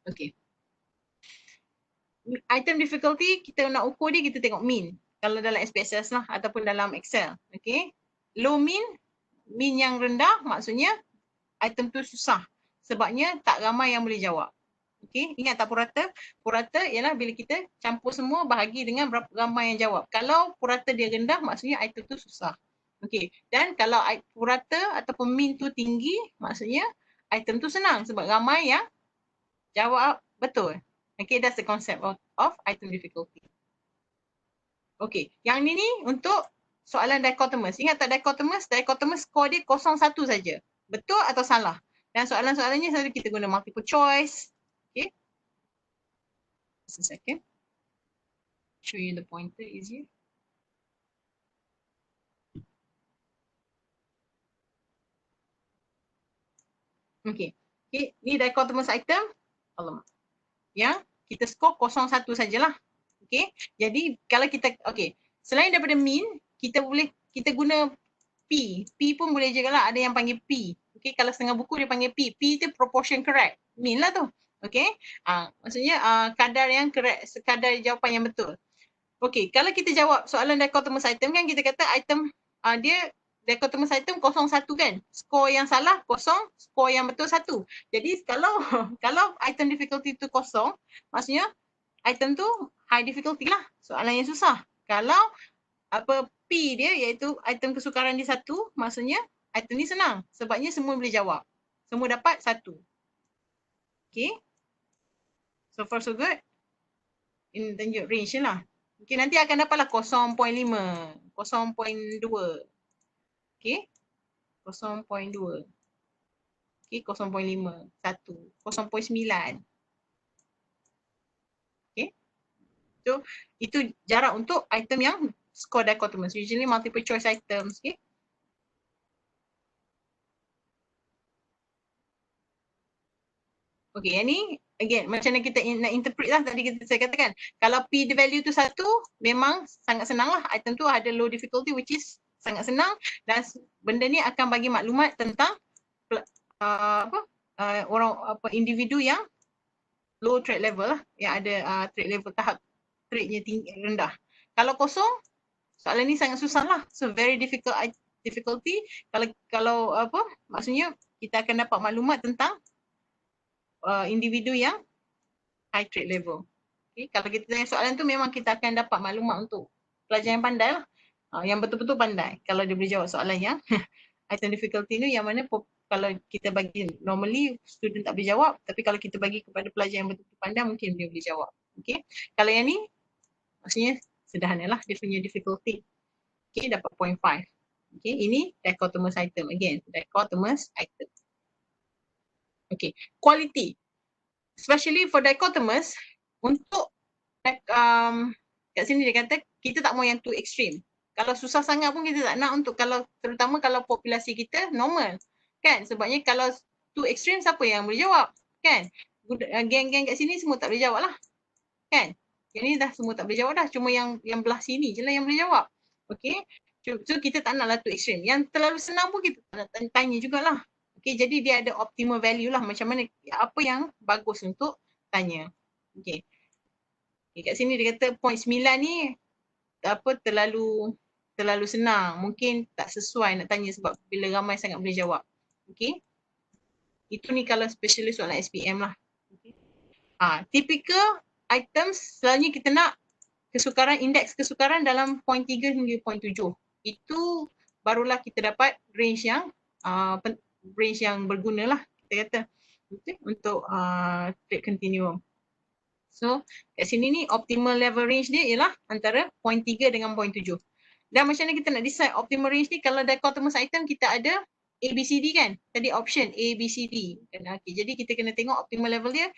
Speaker 1: Okay. Item difficulty, kita nak ukur dia, kita tengok mean. Kalau dalam SPSS lah ataupun dalam Excel. Okay. Low mean yang rendah maksudnya item tu susah. Sebabnya tak ramai yang boleh jawab. Okay. Ingat tak purata? Purata ialah bila kita campur semua bahagi dengan berapa ramai yang jawab. Kalau purata dia rendah maksudnya item tu susah. Okay. Dan kalau purata ataupun mean tu tinggi maksudnya item tu senang sebab ramai yang jawab betul. Okay, that's the concept of item difficulty. Okay, yang ni untuk soalan dichotomous. Ingat tak dichotomous? Dichotomous score dia 0-1 saja. Betul atau salah? Dan soalan-soalannya selalu kita guna multiple choice. Okay. Just a second. Show you the pointer easier. Okay. Okay, ni dichotomous item. Alamak. Yang kita skor 0-1 sajalah. Okay, jadi kalau kita, okay, selain daripada mean, kita guna P. P pun boleh juga lah, ada yang panggil P. Okay, kalau setengah buku dia panggil P. P tu proportion correct. Mean lah tu. Okay, maksudnya kadar yang correct, sekadar jawapan yang betul. Okay, kalau kita jawab soalan dichotomous item kan, kita kata item, dia dichotomous item 0-1 kan. Skor yang salah 0, skor yang betul 1. Jadi kalau item difficulty tu 0, maksudnya item tu high difficulty lah. Soalan yang susah. Kalau P dia iaitu item kesukaran dia 1, maksudnya item ni senang. Sebabnya semua boleh jawab. Semua dapat 1. Okay. So far so good. Ini tunjuk range lah. Okay, nanti akan dapatlah 0.5, 0.2. Okay. 0.2. Okay, 0.5, 1, 0.9. So, itu jarak untuk item yang score dichotomous. Usually multiple choice items. Okay. Okay, yang ni again macam mana kita nak interpret lah tadi saya katakan. Kalau P the value tu 1, memang sangat senang lah. Item tu ada low difficulty which is sangat senang dan benda ni akan bagi maklumat tentang individu yang low threat level lah, yang ada threat level tahap threatnya tinggi rendah. Kalau kosong, soalan ni sangat susah lah. So very difficulty. Kalau maksudnya kita akan dapat maklumat tentang individu yang high threat level. Okay. Kalau kita tanya soalan tu memang kita akan dapat maklumat untuk pelajar yang pandai lah. Yang betul-betul pandai. Kalau dia boleh jawab soalan yang item difficulty ni yang mana kalau kita bagi normally student tak boleh jawab, tapi kalau kita bagi kepada pelajar yang betul-betul pandai mungkin dia boleh jawab. Okay. Kalau yang ni maksudnya sederhana lah dia punya difficulty. Okay, dapat 0.5. Okay, ini dichotomous item. Again, dichotomous item. Okay, quality. Especially for dichotomous, untuk kat sini dia kata kita tak mau yang too extreme. Kalau susah sangat pun kita tak nak untuk, kalau terutama kalau populasi kita normal. Kan? Sebabnya kalau too extreme siapa yang boleh jawab? Kan? Geng-geng kat sini semua tak boleh jawab lah. Kan? Yang ni dah semua tak boleh jawab dah. Cuma yang belah sini je lah yang boleh jawab. Okay? So kita tak naklah too extreme. Yang terlalu senang pun kita tak nak tanya jugalah. Okay, jadi dia ada optimal value lah. Macam mana, apa yang bagus untuk tanya. Okay. Okay, kat sini dia kata point 9 ni apa terlalu senang. Mungkin tak sesuai nak tanya sebab bila ramai sangat boleh jawab. Okay. Itu ni kalau specialist soalan SPM lah. Okay. Typical items selalunya kita nak kesukaran, indeks kesukaran dalam point 3 hingga point 7. Itu barulah kita dapat range yang berguna lah kita kata. Okay. Untuk trade continuum. So, kat sini ni optimal level range dia ialah antara point 3 dengan point 7. Dan macam mana kita nak decide optimal range ni, kalau dichotomous item kita ada ABCD kan? Tadi option ABCD. Okay, jadi kita kena tengok optimal level dia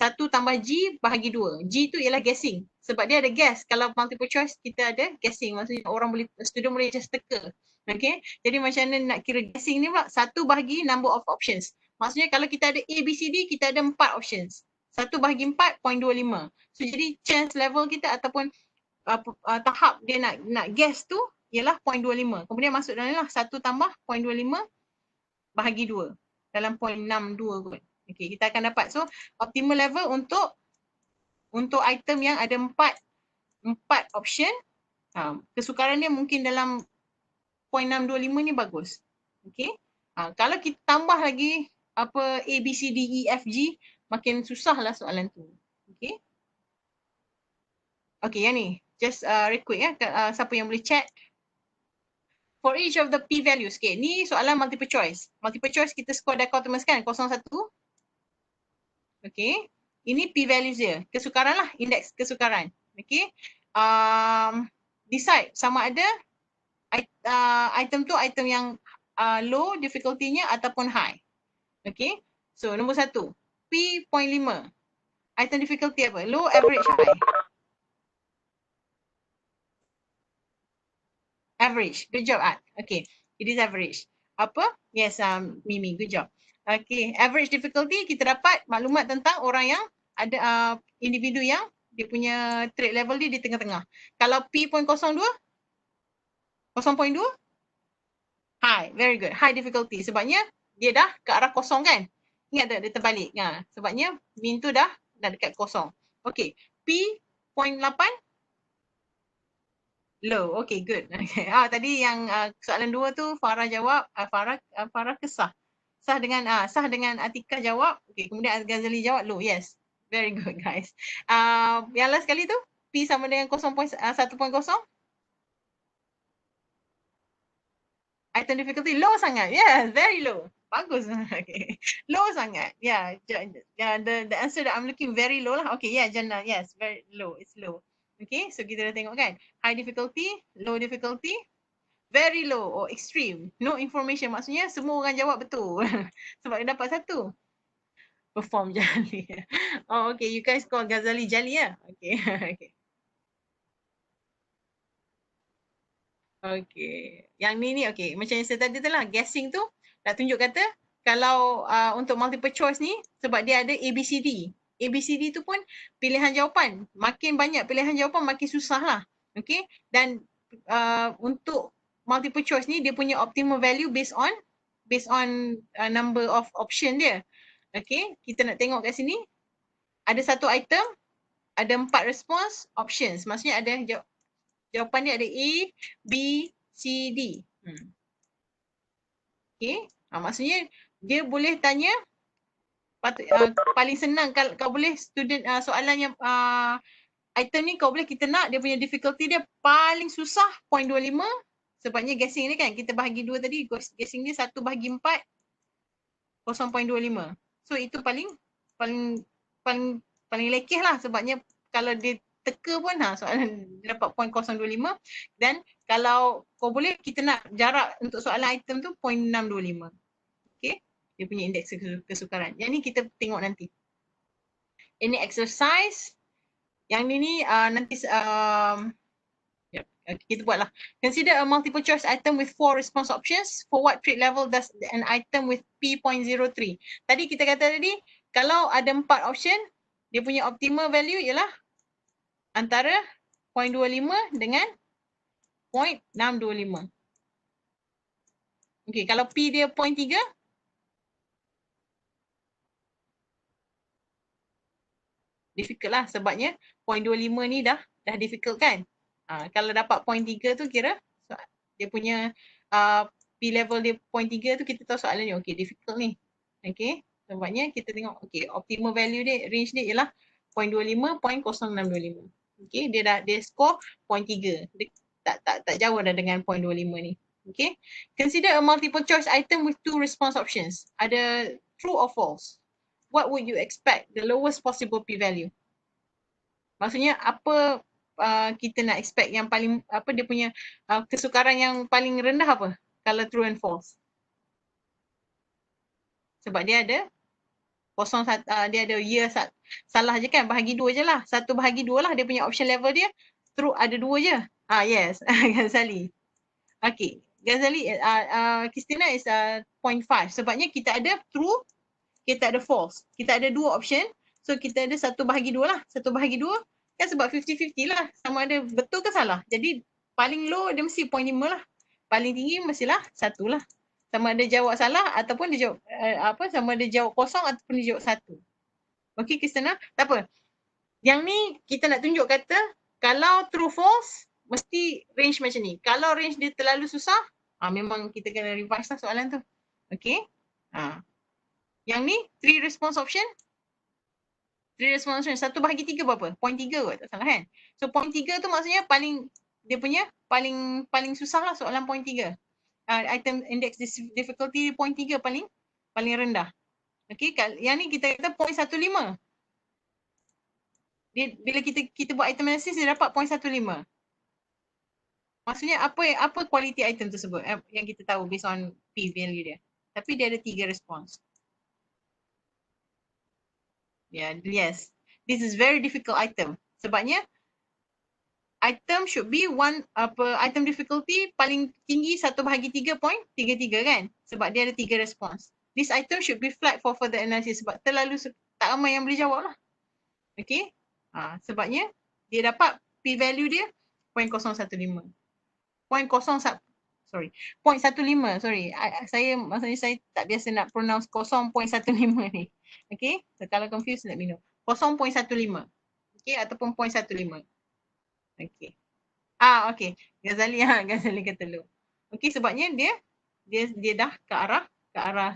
Speaker 1: 1 tambah G bahagi 2. G tu ialah guessing. Sebab dia ada guess. Kalau multiple choice kita ada guessing. Maksudnya student boleh just teka. Okay, jadi macam mana nak kira guessing ni pula? 1 bahagi number of options. Maksudnya kalau kita ada ABCD, kita ada 4 options. 1 bahagi 4, 0.25. So, jadi chance level kita ataupun tahap dia nak guess tu ialah 0.25. Kemudian masuk dalam ni lah 1 tambah 0.25 bahagi 2. Dalam 0.62 kot. Okay, kita akan dapat. So, optimal level untuk item yang ada 4 option. Kesukaran dia mungkin dalam 0.625 ni bagus. Okay. Kalau kita tambah lagi apa A, B, C, D, E, F, G, makin susahlah soalan tu. Okay. Okay, yang ni. Just real quick ya. Siapa yang boleh chat. For each of the P values. Okay, ni soalan multiple choice. Multiple choice kita score dichotomous kan? 01. Okay. Ini P values dia. Kesukaran lah. Indeks kesukaran. Okay. Decide sama ada item tu item yang low difficulty-nya ataupun high. Okay. So, nombor 1. P.5. Item difficulty apa? Low, average, high. Average. Good job, Art. Okay. It is average. Apa? Yes, Mimi. Good job. Okay. Average difficulty, kita dapat maklumat tentang orang yang ada individu yang dia punya trade level dia di tengah-tengah. Kalau P.02, 0.2, high. Very good. High difficulty. Sebabnya dia dah ke arah kosong kan? Ingat tak dia terbalik? Sebabnya min tu dah dekat kosong. Okay. P.8, low. Okay, good. Okay. Tadi yang soalan 2 tu Farah jawab, Farah ke Sah? Sah dengan Atika jawab. Okay, kemudian Ghazali jawab low. Yes. Very good, guys. Yang last kali tu P sama dengan 1.0. Item difficulty low sangat. Yes, very low. Bagus. Okay. Low sangat. Yeah, the answer that I'm looking very low lah. Okay, yeah, Jannah. Yes, very low. It's low. Okay, so kita dah tengok kan. High difficulty, low difficulty, very low or extreme. No information. Maksudnya semua orang jawab betul. Sebab dia dapat 1. Perform Jali. Oh, okay. You guys call Ghazali Jali ya? Okay. Okay. Okay. Yang ni okay. Macam yang saya tadi tu lah. Guessing tu nak tunjuk kata kalau untuk multiple choice ni sebab dia ada ABCD. ABCD tu pun pilihan jawapan. Makin banyak pilihan jawapan makin susah lah. Okay. Dan untuk multiple choice ni dia punya optimal value based on number of option dia. Okay. Kita nak tengok kat sini. Ada 1 item. Ada 4 response options. Maksudnya ada jawapan dia ada A, B, C, D. Okay. Maksudnya dia boleh tanya paling senang kalau kau boleh student soalan yang item ni kau boleh kita nak dia punya difficulty dia paling susah 0.25 sebabnya guessing ni kan kita bahagi 2 tadi guessing dia 1 bahagi 4 0.25. So itu paling lekeh lah sebabnya kalau dia teka pun soalan dia dapat 0.025 dan kalau Kalau boleh kita nak jarak untuk soalan item tu 0.625. Okay. Dia punya indeks kesukaran. Yang ni kita tengok nanti. Ini exercise. Yang ni nanti kita buatlah. Consider a multiple choice item with 4 response options. For what trait level does an item with P.03? Tadi kita kata tadi, kalau ada 4 option, dia punya optimal value ialah antara 0.25 dengan 0.625. Okey, kalau P dia 0.3, difficult lah sebabnya 0.25 ni dah difficult kan. Kalau dapat 0.3 tu kira dia punya P level dia 0.3 tu kita tahu soalan ni okey difficult ni. Okey, sebabnya kita tengok okey optimal value dia range dia ialah 0.25 0.0625. Okey, dia score 0.3. Dia tak jauh dah dengan 0.25 ni. Okay. Consider a multiple choice item with 2 response options. Ada true or false. What would you expect the lowest possible P value? Maksudnya apa kita nak expect yang paling apa dia punya kesukaran yang paling rendah apa? Kalau true and false. Sebab dia ada dia ada year salah je kan, bahagi 2 je lah. 1 bahagi 2 lah dia punya option level dia. True ada 2 je. Yes, Ghazali. Okay. Ghazali, Christina is 0.5. Sebabnya kita ada true, kita ada false. Kita ada 2 option. So kita ada 1 bahagi 2 lah. 1 bahagi 2 kan sebab 50-50 lah. Sama ada betul ke salah. Jadi paling low dia mesti 0.5 lah. Paling tinggi mestilah 1 lah. Sama ada jawab salah ataupun dia jawab sama ada jawab kosong ataupun dia jawab 1. Okay Christina, tak apa. Yang ni kita nak tunjuk kata kalau true false mesti range macam ni. Kalau range dia terlalu susah, memang kita kena revise lah soalan tu. Okay. Yang ni 3 response option. 3 response option. 1 bahagi 3 berapa? 0.3 kot, tak salah kan? So 0.3 tu maksudnya dia punya paling susah lah soalan 0.3. Item index difficulty 0.3 paling rendah. Okay. Yang ni kita kata 0.15. Bila kita buat item analysis dia dapat 0.15. Maksudnya apa quality item tersebut yang kita tahu based on P value dia. Tapi dia ada 3 response. Yes. This is very difficult item. Sebabnya item should be item difficulty paling tinggi 1 bahagi 3.33 kan? Sebab dia ada 3 response. This item should be flagged for further analysis sebab terlalu tak ramai yang boleh jawab lah. Okay. Sebabnya dia dapat P value dia 0.015. 0.15. Sorry. Maksudnya saya tak biasa nak pronounce 0.15 ni. Okay. So kalau confused let me know. 0.15. Okay. Ataupun 0.15. Okay. Okay. Ghazali kata low. Okay. Sebabnya dia dah ke arah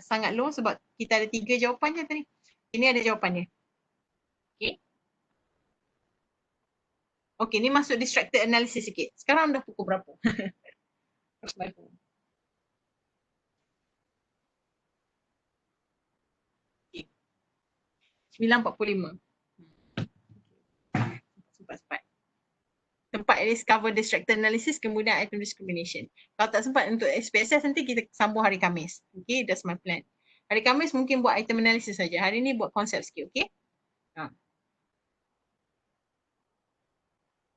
Speaker 1: sangat low sebab kita ada 3 jawapan je tadi. Ini ada jawapan dia. Okay. Okay. Ni masuk distracted analysis sikit. Sekarang dah pukul berapa? 9.45. Sempat at least cover distracted analysis kemudian item discrimination. Kalau tak sempat untuk SPSS nanti kita sambung hari Khamis. Okay, that's my plan. Hari Khamis mungkin buat item analysis saja. Hari ni buat konsep sikit, okay?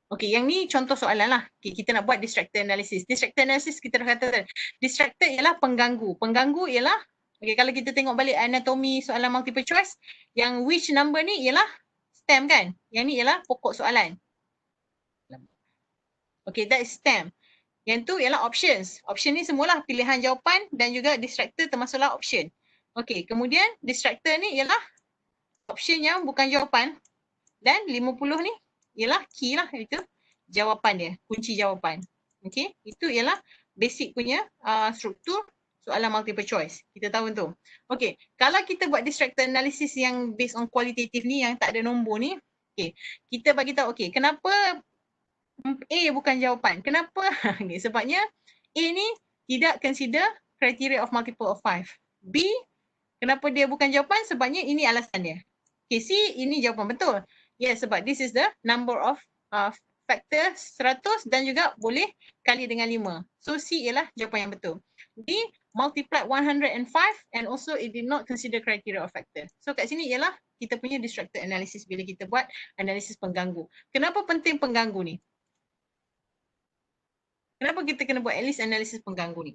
Speaker 1: Okay, yang ni contoh soalan lah. Okay, kita nak buat distracted analysis. Distracted analysis kita dah kata distracted ialah pengganggu. Pengganggu ialah, okay, kalau kita tengok balik anatomi soalan multiple choice, yang which number ni ialah stem kan? Yang ni ialah pokok soalan. Okay, that is stem. Yang tu ialah options. Option ni semualah pilihan jawapan dan juga distractor termasuklah option. Okay, kemudian distractor ni ialah option yang bukan jawapan dan 50 ni ialah key lah, itu jawapan dia, kunci jawapan. Okay, itu ialah basic punya struktur soalan multiple choice. Kita tahu tu. Okay, kalau kita buat distractor analysis yang based on qualitative ni yang tak ada nombor ni, okay, kita bagi tahu okay, kenapa A bukan jawapan. Kenapa? Sebabnya A ni tidak consider criteria of multiple of 5. B, kenapa dia bukan jawapan? Sebabnya ini alasan dia. Okay, C, ini jawapan betul. Yes, sebab this is the number of faktor 100 dan juga boleh kali dengan 5. So C ialah jawapan yang betul. D, multiplied 105 and also it did not consider criteria of factor. So kat sini ialah kita punya distracted analysis bila kita buat analisis pengganggu. Kenapa penting pengganggu ni? Kenapa kita kena buat at least analisis pengganggu ni?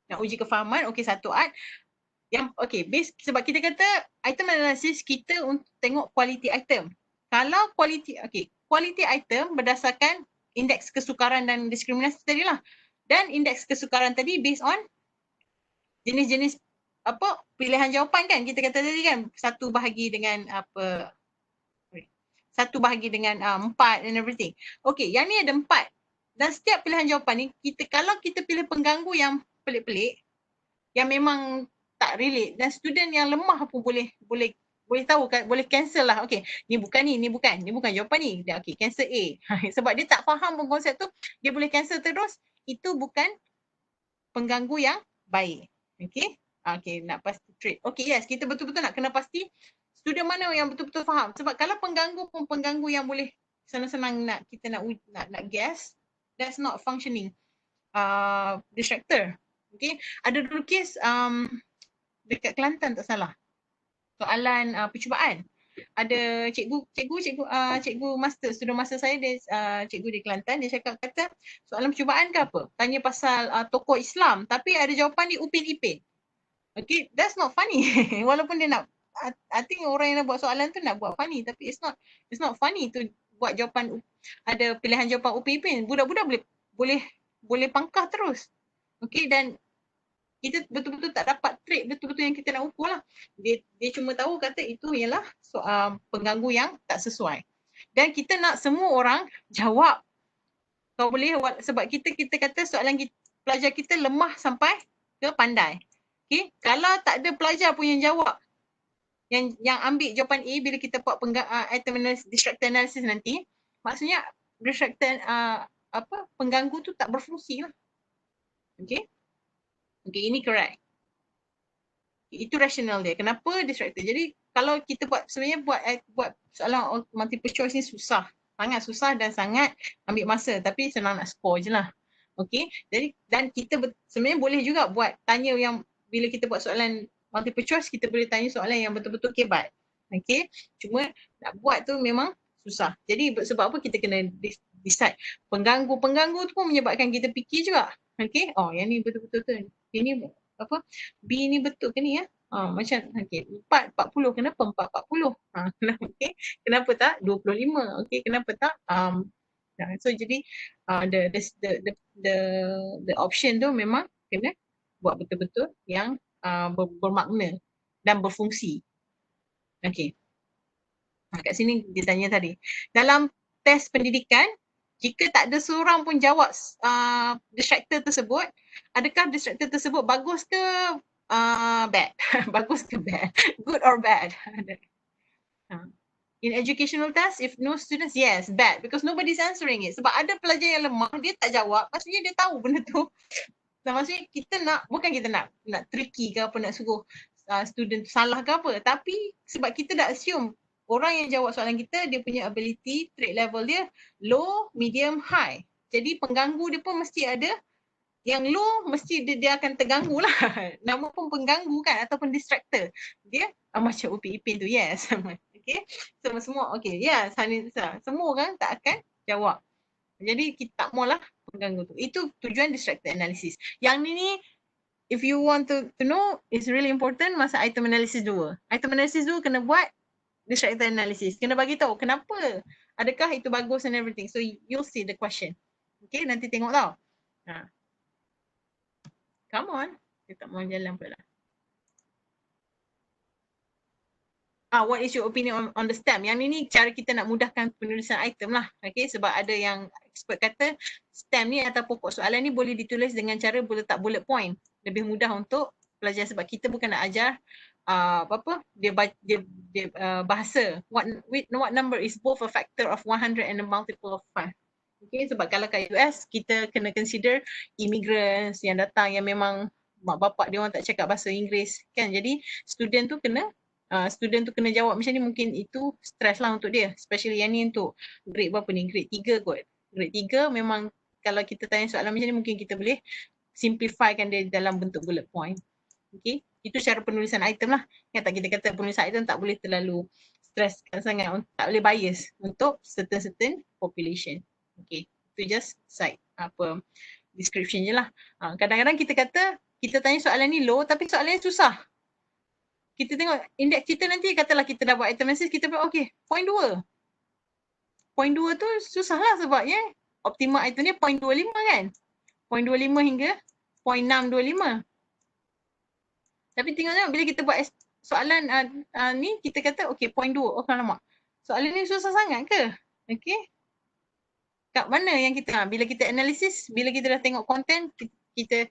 Speaker 1: Nak uji kefahaman, okey satu art. Yang okey, base sebab kita kata item analysis kita untuk tengok quality item. Kalau quality item berdasarkan indeks kesukaran dan diskriminasi tadi lah. Dan indeks kesukaran tadi based on jenis-jenis apa pilihan jawapan kan, kita kata tadi kan satu bahagi dengan 4 and everything. Okay, yang ni ada 4 dan setiap pilihan jawapan ni kalau kita pilih pengganggu yang pelik-pelik yang memang tak relate dan student yang lemah pun boleh tahu kan, boleh cancel lah. Okay, ni bukan jawapan ni. Dia okay, cancel A. Sebab dia tak faham pun konsep tu, dia boleh cancel terus. Itu bukan pengganggu yang baik. Okay, nak pasti trade. Okay, yes, kita betul-betul nak kena pasti student mana yang betul-betul faham. Sebab kalau pengganggu pun pengganggu yang boleh senang-senang nak guess, that's not functioning distractor. Okay, ada dulu kes dekat Kelantan tak salah. Soalan percubaan. Ada cikgu master, student master saya dia cikgu di Kelantan, dia kata soalan percubaan ke apa? Tanya pasal tokoh Islam tapi ada jawapan di Upin Ipin. Okay, that's not funny. Walaupun dia nak I think orang yang nak buat soalan tu nak buat funny tapi it's not funny to buat jawapan ada pilihan jawapan Upin Ipin. Budak-budak boleh pangkah terus. Okay, dan kita betul-betul tak dapat trade betul-betul yang kita nak ukur lah. Dia cuma tahu kata itu ialah soal pengganggu yang tak sesuai. Dan kita nak semua orang jawab. Kau boleh sebab kita kata soalan pelajar kita lemah sampai ke pandai. Okay, kalau tak ada pelajar pun yang jawab, yang ambil jawapan A bila kita buat item analysis, distracted analysis nanti, maksudnya distracted pengganggu tu tak berfungsi lah. Okay, ini correct. Itu rasional dia. Kenapa distracted? Jadi kalau kita sebenarnya buat soalan multiple choice ni susah. Sangat susah dan sangat ambil masa. Tapi senang nak score je lah. Okay. Jadi dan kita sebenarnya boleh juga buat tanya yang bila kita buat soalan multiple choice, kita boleh tanya soalan yang betul-betul kebat. Okay. Cuma nak buat tu memang susah. Jadi sebab apa kita kena decide. Pengganggu tu pun menyebabkan kita fikir juga. Okay. Oh, yang ni betul-betul tu. Ini apa? B ni betul ke ni ya? Macam okey, 440 kenapa 440? Okey. Kenapa tak 25? Okey, kenapa tak so jadi the option tu memang kena buat betul-betul yang bermakna dan berfungsi. Okey. Kat sini dia tanya tadi. Dalam test pendidikan, jika tak ada seorang pun jawab distractor tersebut, adakah distractor tersebut bagus ke bad? Bagus ke bad? Good or bad? In educational test, if no students, yes, bad. Because nobody's answering it. Sebab ada pelajar yang lemah, dia tak jawab. Maksudnya dia tahu benda tu. Dan maksudnya kita bukan kita nak tricky ke apa, nak suruh student salah ke apa. Tapi sebab kita dah assume orang yang jawab soalan kita, dia punya ability, trait level dia low, medium, high. Jadi pengganggu dia pun mesti ada. Yang low mesti dia akan terganggu lah. Nama pun pengganggu kan ataupun distractor. Dia macam Upin Ipin tu, yes. Okay. Semua okay, yes. Semua orang tak akan jawab. Jadi kita tak maulah pengganggu tu. Itu tujuan distracted analysis. Yang ni if you want to know, it's really important masa item analysis 2. Item analysis 2 kena buat distracted analysis. Kena bagi tahu kenapa, adakah itu bagus and everything. So you'll see the question. Okay, nanti tengok tau. Come on. Dia tak mau jalan pula. What is your opinion on the STEM? Yang ni cara kita nak mudahkan penulisan item lah. Okay, sebab ada yang expert kata STEM ni atau pokok soalan ni boleh ditulis dengan cara letak bullet point. Lebih mudah untuk pelajar sebab kita bukan nak ajar bahasa. What number is both a factor of 100 and a multiple of 5. Okay, sebab kalau kat US kita kena consider immigrants yang datang yang memang mak bapak dia orang tak cakap bahasa Inggeris kan. Jadi student tu kena student tu kena jawab macam ni, mungkin itu stress lah untuk dia. Especially yang ni untuk grade berapa ni? Grade 3 kot. Grade 3 memang kalau kita tanya soalan macam ni mungkin kita boleh simplifykan dia dalam bentuk bullet point. Okay, itu cara penulisan item lah. Yang tak kita kata penulisan item tak boleh terlalu stresskan sangat, tak boleh bias untuk certain population. Okay, itu just side description je lah. Kadang-kadang kita kata kita tanya soalan ni low tapi soalan ni susah. Kita tengok indeks kita nanti, katalah kita dah buat item analysis, kita buat okay, point 2. Point 2 tu susah lah sebabnya optimal item ni point 25 kan. Point 25 hingga point 625. Tapi tengok bila kita buat soalan ni, kita kata okay, point 2. Oh alamak, soalan ni susah sangat ke? Okay. Kat mana yang kita, bila kita analisis, bila kita dah tengok konten, kita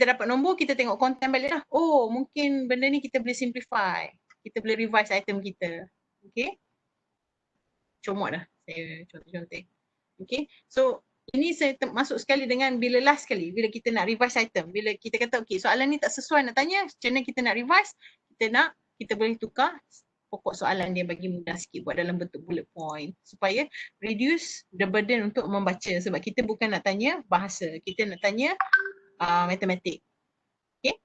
Speaker 1: dapat nombor, kita tengok konten balik lah. Oh, mungkin benda ni kita boleh simplify. Kita boleh revise item kita. Okay. Comot dah saya contoh-contoh. Okay. So, ini saya masuk sekali dengan bila last sekali, bila kita nak revise item. Bila kita kata, okay, soalan ni tak sesuai nak tanya, macam mana kita nak revise, kita boleh tukar pokok soalan dia bagi mudah sikit buat dalam bentuk bullet point. Supaya reduce the burden untuk membaca. Sebab kita bukan nak tanya bahasa, kita nak tanya matematik. Okay.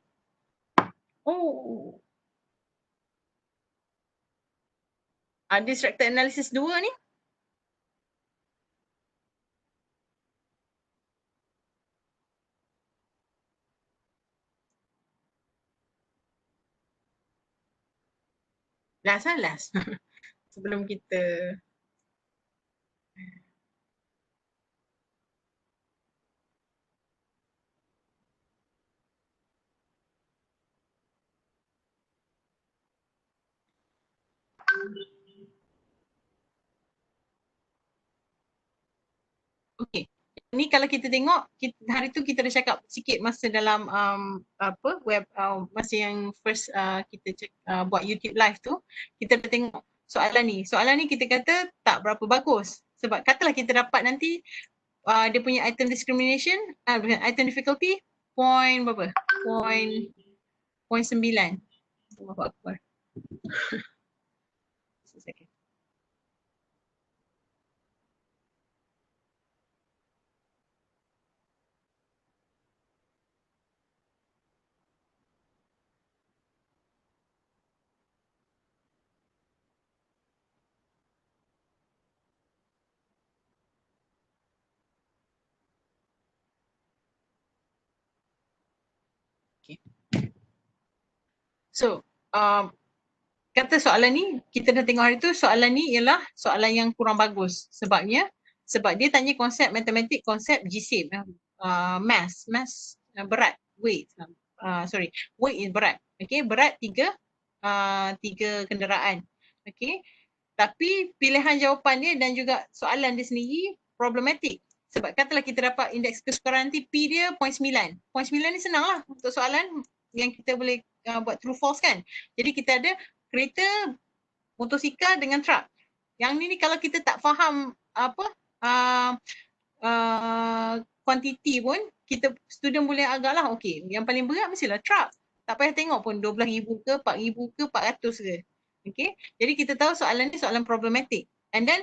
Speaker 1: Oh. Distracted analysis 2 ni. Last. Sebelum kita okay. Ni kalau kita tengok, hari tu kita dah cakap sikit masa dalam web, masa yang first kita buat YouTube live tu, kita dah tengok soalan ni. Soalan ni kita kata tak berapa bagus. Sebab katalah kita dapat nanti dia punya item discrimination, item difficulty, point berapa? Point 9. Allahu Akbar. Second. Okay. So, kata soalan ni, kita dah tengok hari tu, soalan ni ialah soalan yang kurang bagus. Sebab dia tanya konsep matematik, konsep GSIM, math berat, weight is berat. Okay, berat 3 kenderaan. Okay, tapi pilihan jawapan dia dan juga soalan dia sendiri problematik. Sebab katalah kita dapat indeks kesukaran nanti, P dia 0.9. 0.9 ni senang lah untuk soalan yang kita boleh buat true false kan. Jadi kita ada kereta, motosikal dengan truck. Yang ni kalau kita tak faham quantity pun, student boleh agaklah okay, yang paling berat mestilah truck. Tak payah tengok pun 12,000 ke, 4,000 ke, 400 ke. Okay. Jadi kita tahu soalan ni soalan problematik. And then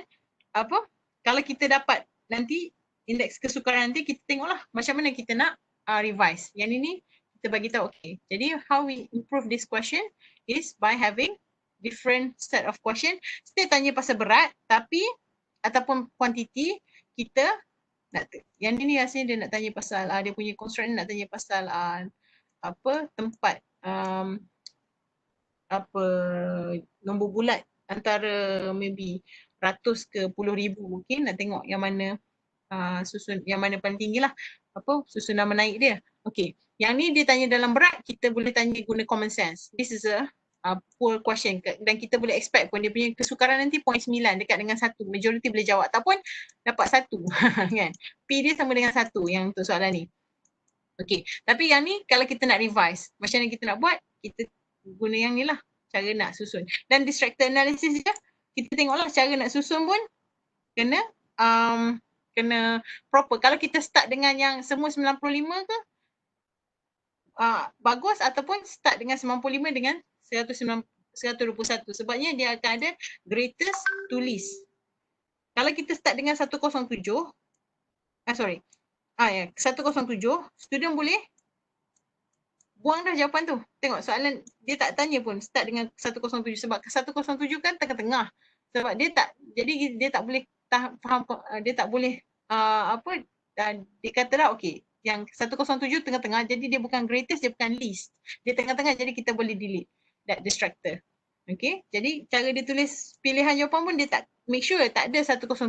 Speaker 1: kalau kita dapat nanti indeks kesukaran nanti, kita tengoklah macam mana kita nak revise. Yang ni kita bagi tahu okay. Jadi how we improve this question is by having different set of question. Still tanya pasal berat tapi ataupun quantity, kita nak, yang ni rasanya dia nak tanya pasal dia punya constraint, nak tanya pasal tempat nombor bulat antara maybe ratus ke puluh ribu, mungkin nak tengok yang mana yang mana paling tinggi lah susunan menaik dia. Okay, yang ni dia tanya dalam berat, kita boleh tanya guna common sense. This is a poor question dan kita boleh expect pun dia punya kesukaran nanti 0.9 dekat dengan 1. Majority boleh jawab ataupun dapat 1 kan. P dia sama dengan 1 yang untuk soalan ni. Okay, tapi yang ni kalau kita nak revise, macam mana kita nak buat, kita guna yang ni lah, cara nak susun. Dan distracted analysis je, kita tengoklah cara nak susun pun kena proper. Kalau kita start dengan yang semua 95 ke, bagus, ataupun start dengan 95 dengan 121. Sebabnya dia akan ada greatest to least. Kalau kita start dengan 107, ya, 107, student boleh buang dah jawapan tu. Tengok soalan dia tak tanya pun start dengan 107 sebab 107 kan tengah-tengah. Sebab dia tak, jadi dia tak boleh faham, dia tak boleh dia kata dah okey, yang 107 tengah-tengah, jadi dia bukan greatest, dia bukan least. Dia tengah-tengah, jadi kita boleh delete that distractor. Okay, jadi cara dia tulis pilihan jawapan pun dia tak make sure tak ada 107.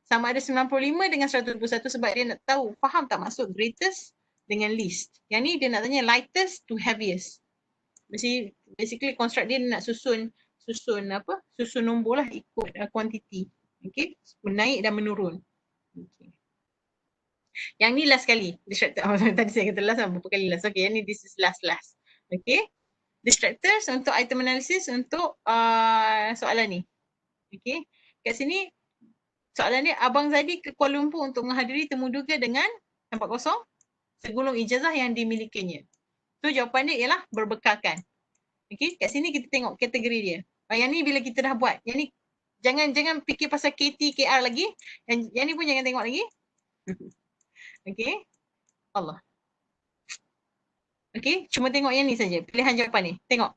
Speaker 1: Sama ada 95 dengan 121 sebab dia nak tahu faham tak maksud greatest dengan least. Yang ni dia nak tanya lightest to heaviest. Basically construct dia nak susun nombor lah ikut quantity. Okay, menaik dan menurun. Okay. Yang ni last kali distractor. Tadi saya kata last, berapa kali last. Okay, yang ni this is last. Okay, distractors untuk item analysis untuk soalan ni. Okay, kat sini soalan ni, Abang Zadi ke Kuala Lumpur untuk menghadiri temu duga dengan tempat kosong segulung ijazah yang dimilikinya. So jawapan dia ialah berbekalkan. Okay, kat sini kita tengok kategori dia. Yang ni bila kita dah buat, yang ni jangan fikir pasal KT, KR lagi. Yang ni pun jangan tengok lagi. Okay, Allah. Okay, cuma tengok yang ni saja, pilihan jawapan ni. Tengok.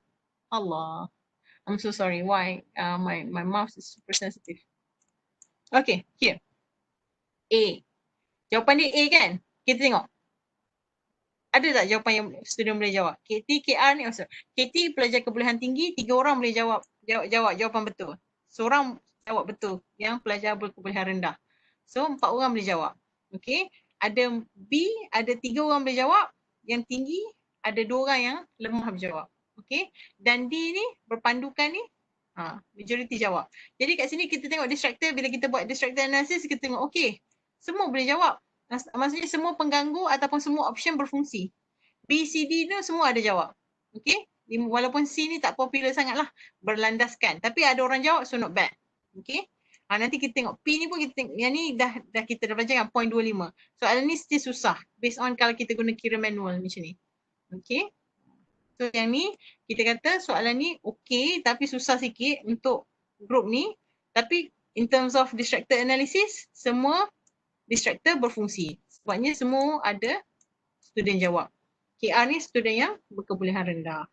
Speaker 1: Allah. I'm so sorry. Why? My mouse is super sensitive. Okay, here. A. Jawapan dia A kan? Kita tengok. Ada tak jawapan yang student boleh jawab? KT, KR ni, KT pelajar kebolehan tinggi, 3 orang boleh jawab jawapan betul. Seorang jawab betul yang pelajar berkebolehan rendah. So 4 orang boleh jawab. Okay. Ada B, ada 3 orang boleh jawab. Yang tinggi, ada 2 orang yang lemah berjawab. Okay. Dan D ni, berpandukan ni, majority jawab. Jadi kat sini kita tengok distractor, bila kita buat distractor analysis, kita tengok okay, semua boleh jawab. Maksudnya semua pengganggu ataupun semua option berfungsi. B, C, D tu semua ada jawab. Okay. Walaupun C ni tak popular sangat lah, berlandaskan. Tapi ada orang jawab, so not bad. Okay. Nanti kita tengok P ni pun kita tengok, yang ni dah kita dah belajar kan, 0.25. Soalan ni still susah based on kalau kita guna kira manual macam ni. Okay. So yang ni kita kata soalan ni okay tapi susah sikit untuk group ni. Tapi in terms of distractor analysis, semua distractor berfungsi. Sebabnya semua ada student jawab. KR ni student yang berkebolehan rendah.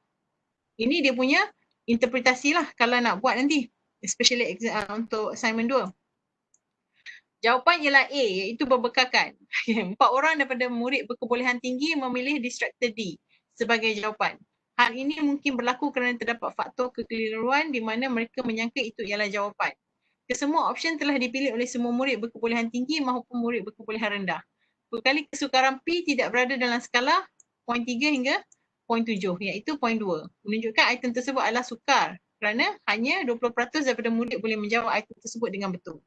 Speaker 1: Ini dia punya interpretasi lah kalau nak buat nanti. Especially untuk assignment 2. Jawapan ialah A, iaitu berbekalkan. 4 orang daripada murid berkebolehan tinggi memilih distractor D sebagai jawapan. Hal ini mungkin berlaku kerana terdapat faktor kekeliruan di mana mereka menyangka itu ialah jawapan. Kesemua option telah dipilih oleh semua murid berkebolehan tinggi maupun murid berkebolehan rendah. Berkali kesukaran P tidak berada dalam skala 0.3 hingga 0.7 iaitu 0.2. Menunjukkan item tersebut adalah sukar kerana hanya 20% daripada murid boleh menjawab item tersebut dengan betul.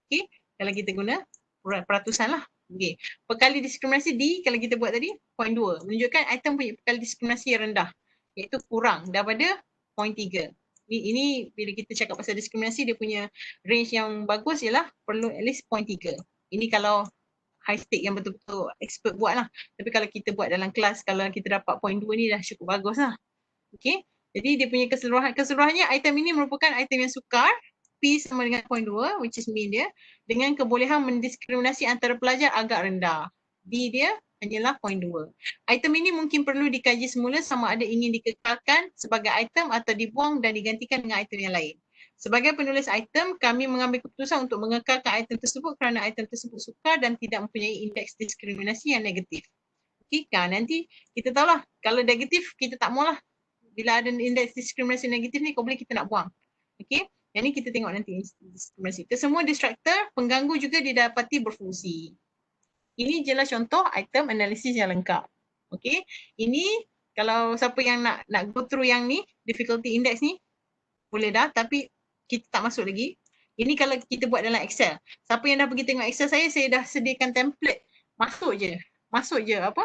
Speaker 1: Okey, kalau kita guna peratusan lah. Okey, perkali diskriminasi D kalau kita buat tadi 0.2 menunjukkan item punya perkali diskriminasi yang rendah iaitu kurang daripada 0.3. Ini bila kita cakap pasal diskriminasi, dia punya range yang bagus ialah perlu at least 0.3. Ini kalau high stake yang betul-betul expert buat lah. Tapi kalau kita buat dalam kelas, kalau kita dapat 0.2 ni dah cukup bagus lah. Okay. Jadi dia punya keseluruhannya item ini merupakan item yang sukar. P sama dengan 0.2 which is mean dia. Dengan kebolehan mendiskriminasi antara pelajar agak rendah. D dia hanyalah 0.2. Item ini mungkin perlu dikaji semula sama ada ingin dikekalkan sebagai item atau dibuang dan digantikan dengan item yang lain. Sebagai penulis item, kami mengambil keputusan untuk mengekalkan item tersebut kerana item tersebut sukar dan tidak mempunyai indeks diskriminasi yang negatif. Okay, kan? Nanti kita tahulah kalau negatif kita tak maulah. Bila ada indeks diskriminasi negatif ni, kau boleh kita nak buang. Okay, yang ni kita tengok nanti diskriminasi. Kesemua distractor, pengganggu juga didapati berfungsi. Ini jelas contoh item analisis yang lengkap. Okay, ini kalau siapa yang nak go through yang ni, difficulty index ni, boleh dah, tapi kita tak masuk lagi. Ini kalau kita buat dalam Excel. Siapa yang dah pergi tengok Excel saya dah sediakan template. Masuk je apa?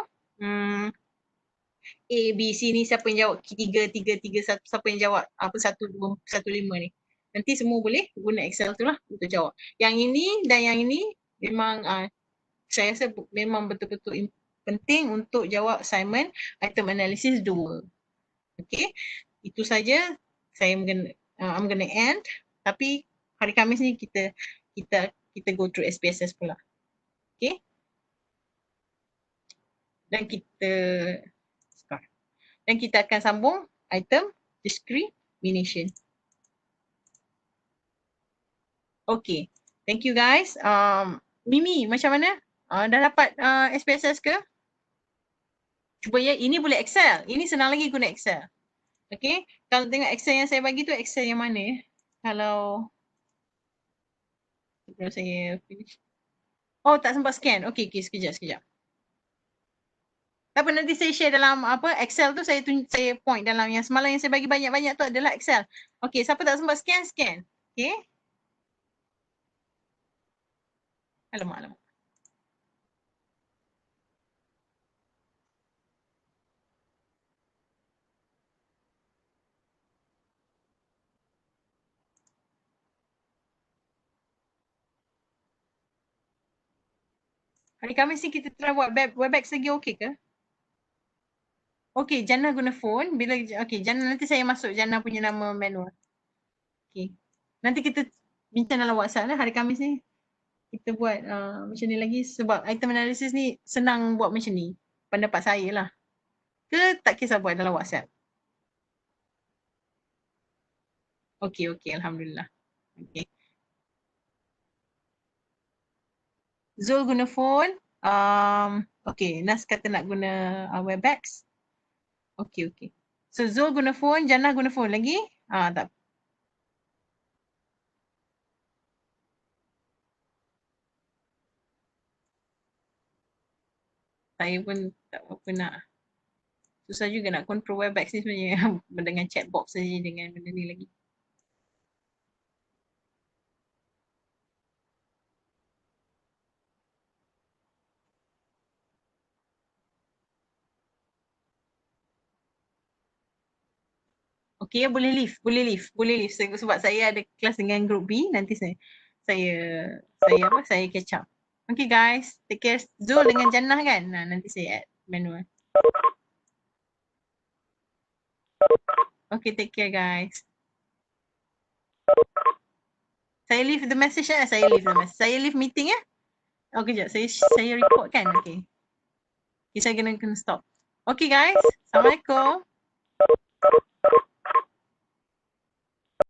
Speaker 1: A, B, C ni siapa yang jawab 3, siapa yang jawab apa 1, 2, 1, 5 ni. Nanti semua boleh guna Excel tu lah untuk jawab. Yang ini dan yang ini memang saya rasa memang betul-betul penting untuk jawab assignment item analysis 2. Okay. Itu saja I'm gonna end. Tapi hari Khamis ni kita go through SPSS pula. Okay? Dan kita akan sambung item discrimination. Okay. Thank you guys. Mimi, macam mana? Dah dapat SPSS ke? Cuba ya, ini boleh Excel. Ini senang lagi guna Excel. Okay. Kalau tengok Excel yang saya bagi tu, Excel yang mana ya? Kalau saya finish. Oh, tak sempat scan. Okay, sekejap. Tak apa, nanti saya share dalam Excel tu, saya point dalam yang semalam yang saya bagi banyak-banyak tu adalah Excel. Okay, siapa tak sempat scan. Okay. Alamak. Hari Khamis ni kita try buat Webex lagi okey ke? Okey, Jannah guna phone. Jannah nanti saya masuk Jannah punya nama manual. Okey. Nanti kita bincang dalam WhatsApp lah hari Khamis ni. Kita buat macam ni lagi sebab item analysis ni senang buat macam ni. Pendapat saya lah. Ke tak kisah buat dalam WhatsApp? Okey. Alhamdulillah. Okey. Zul guna phone. Okey, Nas kata nak guna Webex. Okey. So Zul guna phone, Jannah guna phone lagi? Tak. Saya pun tak apa nak. Susah juga nak control Webex ni sebenarnya dengan chatbox saja dengan benda ni lagi. Okey, boleh leave sebab saya ada kelas dengan group B, nanti saya catch up. Okay guys, take care. Zul dengan Jannah kan? Nanti saya add manual. Okay, take care guys. Saya leave the message lah. Saya leave meeting ya. Okay, sekejap. Saya report kan? Okay. Okay, saya kena stop. Okay guys. Assalamualaikum.